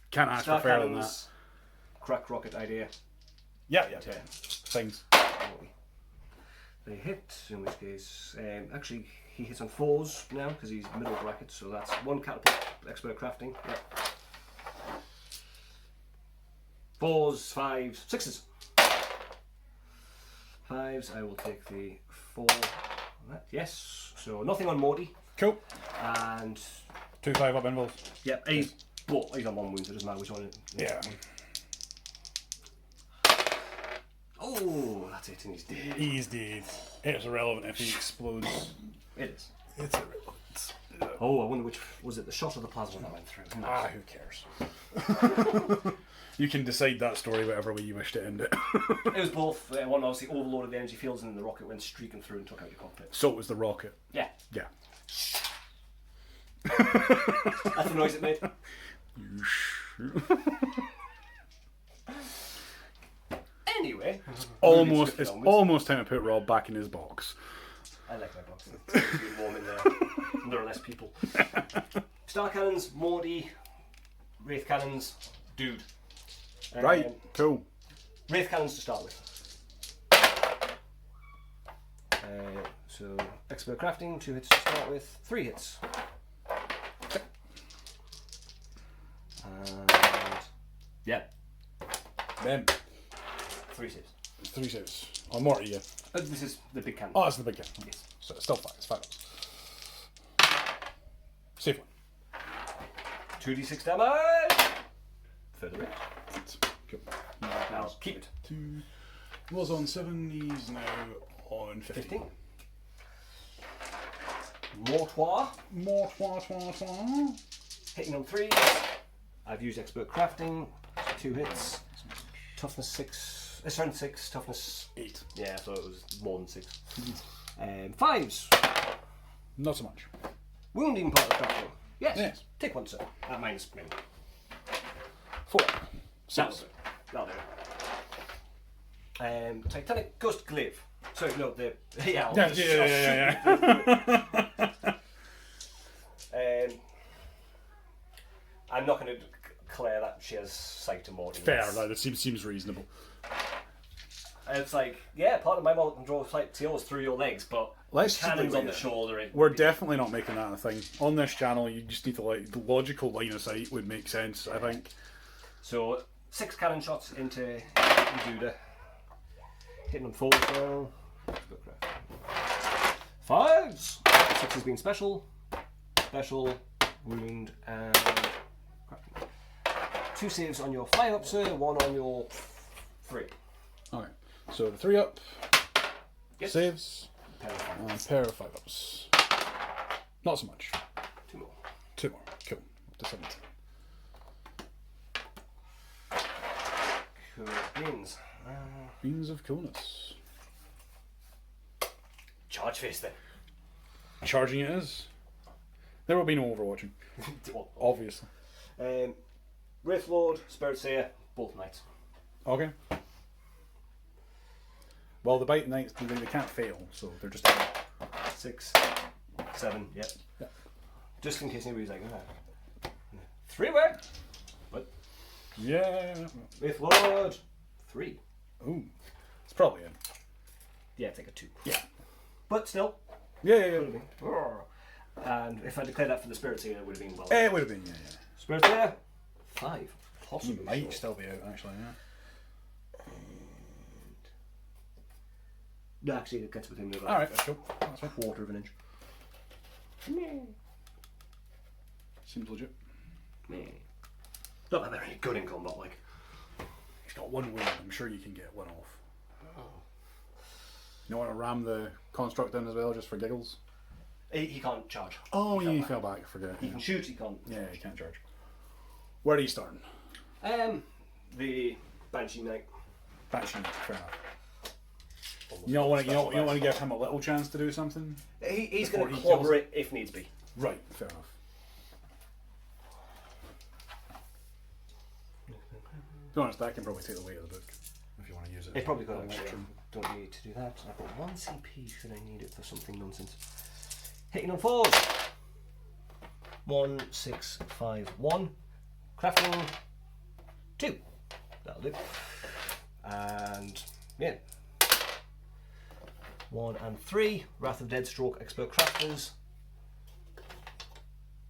Can't ask for fairer than that. Crack rocket idea. Yeah. Things. They hit, in which case, actually he hits on 4s now because he's middle bracket, so that's 1 catapult, expert crafting. Yep. 4s, 5s, 6s. 5s, I will take the 4. Yes, so nothing on Morty. Cool. And 2 5-up invulns. Yep, he's on 1 wound, so it doesn't matter which one. Yeah. Oh, that's it, and he's dead. He's dead. It's irrelevant if he explodes. It is. It's irrelevant. Oh, I wonder which was it, the shot or the plasma that went through. Who cares? You can decide that story whatever way you wish to end it. It was both. One obviously overloaded the energy fields, and the rocket went streaking through and took out your cockpit. So it was the rocket. Yeah. Yeah. That's the noise it made. Anyway, It's almost time to put Rob back in his box. I like my box. It's really warm in there. And there are less people. Star cannons, Morty, Wraith cannons, dude. Right, cool. Wraith cannons to start with. So, expert crafting, 2 hits to start with, 3 hits. And yeah, Then 3 saves. 3 saves. On Morty, yeah. This is the big cannon. Oh, that's the big guy. Yes. So it's still 5. It's 5 ups. Save 1. 2d6 damage. Further rate. Cool. Now keep it. 2 was on 7. He's now on 15. 15. Mortoir. Hitting on 3. I've used expert crafting. 2 hits. Toughness 6. Strength 6. Toughness 8. Yeah, so it was more than 6. 5s. Not so much. Wounding part of crafting. Yes. Take 1, sir. At minus many. 4. That'll 6. do. That'll do. Titanic Ghost Glaive. Sorry, no, the yeah. I'm not going to declare that she has sight to Morty. Fair, no, that seems reasonable. It's like, yeah, part of my motor control flight to yours through your legs, but cannons on the shoulder. We're definitely not making that a thing. On this channel, you just need to the logical line of sight would make sense, I think. So 6 cannon shots into Duda. Hitting them 4 as well. 5s. 6 has been special, wound, and 2 saves on your 5 up, sir. 1 on your 3. Okay, so the 3 up saves Pair of 5. and pair of 5 ups. Not so much. 2 more. 2 more. Cool. Up to 17. Cool beans. Beans of coolness. Charge face then. Charging it is. There will be no overwatching, obviously. Wraith Lord, Spirit Seer, both knights. Okay. Well, the bite knights, they can't fail, so they're just... 6, 7, yep. Yeah. Just in case anybody's like, 3-way! But Yeah. Wraith Lord, 3. Ooh. It's probably in. Yeah, take a 2. Yeah. But still, Yeah. would have been. And if I declared that for the Spirits here, it would have been well. It would have been, yeah. Spirits here, 5. Possibly. You might so. still be out, actually, yeah. No, actually, it gets within about Alright, that's cool. That's a fine. quarter of an inch. Seems legit. Not that they're any good in combat, like. He's got one wound. I'm sure you can get one off. You want to ram the construct in as well, just for giggles? He can't charge. Oh, He he fell fell back. Forget it. He can shoot, he can't. Yeah, he can't charge. Where are you starting? The Banshee Knight. Banshee, fair enough. You don't want to give him a little chance to do something? He's Before going to he kills clobber it if needs be. Right, fair enough. To be honest, that can probably take the weight of the book if you want to use it. It probably could as actually. action. Don't need to do that. I've got 1 CP should I need it for something nonsense. Hitting on 4s. 1, 6, 5, 1. Crafting 2. That'll do. And yeah. 1 and 3. Wrath of Deadstroke, Expert Crafters.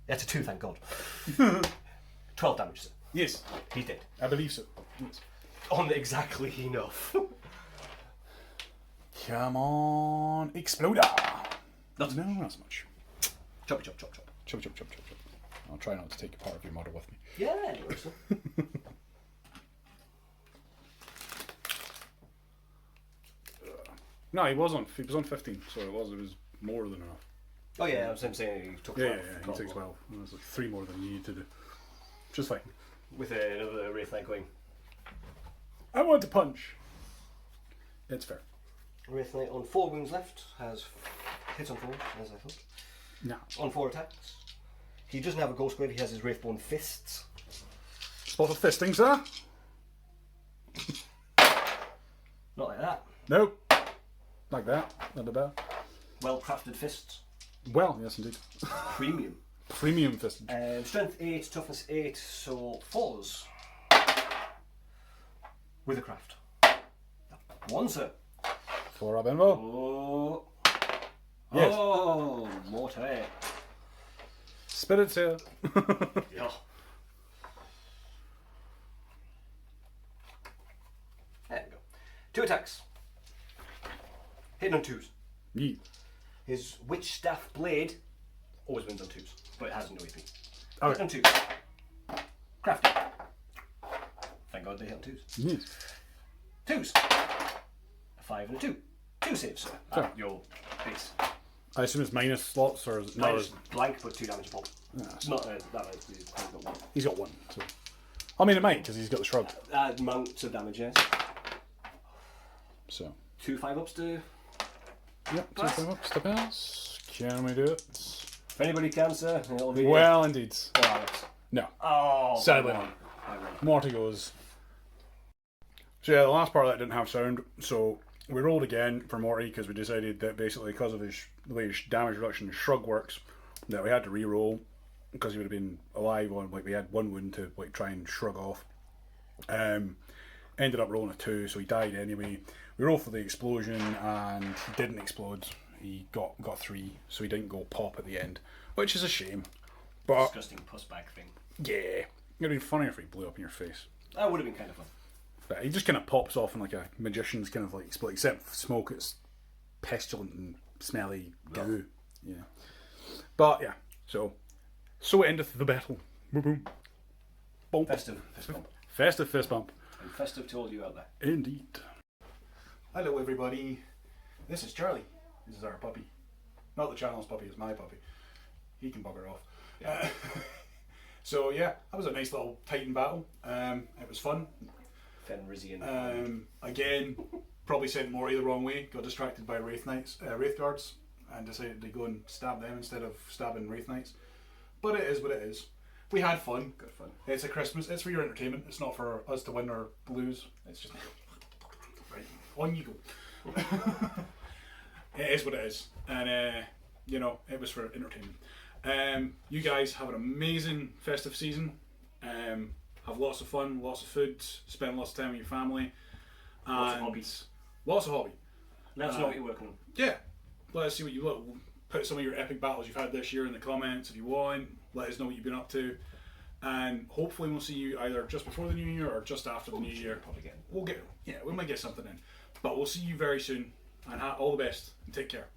That's a 2, thank God. 12 damage, sir. Yes, He's dead. I believe so. Yes. On exactly enough. Come on, Exploder! Not No, not so much. Chop, chop, chop, chop. Chop, chop, chop, chop, chop. I'll try not to take a part of your model with me. Yeah, anyway, so. No, he was on 15, so it was more than enough. Oh yeah, I was saying he took 12. Yeah, he took 12. It was like 3 more than you needed to do. Just fine. With another Wraith Knight going. I want to punch. It's fair. Wraith Knight on 4 wounds left, has hit on 4, as I thought. No. On 4 attacks. He doesn't have a Ghost Glaive, he has his Wraithbone Fists. Spot of fisting, sir? Not like that. Nope. Like that. Not about. Well crafted fists. Well, yes indeed. Premium. Premium fisting. Strength 8, toughness 8, so 4s. With a craft. 1, sir. 4 up and well. Oh. Yes. Oh, mortar. Spirits here. Yeah. There we go. 2 attacks. Hitting on 2s. Yeet. His Witch Staff Blade always wins on 2s, but it has no AP. Okay. Hit on 2s. Crafty. Thank God they hit on 2s. Yes. 2s. A 5 and a 2. 2 saves, sir. Sure. At your base. I assume it's minus slots or is it? No, Minus blank, but 2 damage pop. Yeah, Not that is. He's got 1. he's got 1. So. I mean, it might because he's got the shrug. Amounts of damage, yes. So. 2 5-ups to. Yep. Pass. 2 ups to pass. Can we do it? If anybody can, sir, it'll be. Well, indeed. Alex. No. Oh. Sadly my not. God. Morty goes. So yeah, the last part of that didn't have sound, so we rolled again for Morty because we decided that basically because of the way his damage reduction shrug works, that we had to re-roll because he would have been alive on, like we had 1 wound to like try and shrug off. Ended up rolling a 2, so he died anyway. We rolled for the explosion and he didn't explode. He got 3, so he didn't go pop at the end, which is a shame. But Disgusting puss bag thing. yeah, it would have been funnier if he blew up in your face. That would have been kind of fun. But he just kind of pops off in like a magician's kind of like split, except for smoke. It's pestilent and smelly goo. Yeah. But yeah, so it endeth the battle. Boom, boom. Boom. Festive fist bump. Festive fist bump. And festive to all you out there. Indeed. Hello, everybody. This is Charlie. This is our puppy. Not the channel's puppy, it's my puppy. He can bugger off. Yeah. So yeah, that was a nice little Titan battle. It was fun. Fenrisian. Again, probably sent Morty the wrong way. Got distracted by Wraith Guards, and decided to go and stab them instead of stabbing Wraith Knights. But it is what it is. We had fun. Good fun. It's a Christmas. It's for your entertainment. It's not for us to win or lose. It's just right. On you go. It is what it is, and you know, it was for entertainment. You guys have an amazing festive season. Have lots of fun, lots of food, spend lots of time with your family, and Lots of hobbies. Lots of hobby. Let us know what you're working on. Yeah, let us see what you look. Put some of your epic battles you've had this year in the comments if you want. Let us know what you've been up to, and hopefully we'll see you either just before the new year or just after the new year. Probably get. We might get something in, but we'll see you very soon. And all the best, and take care.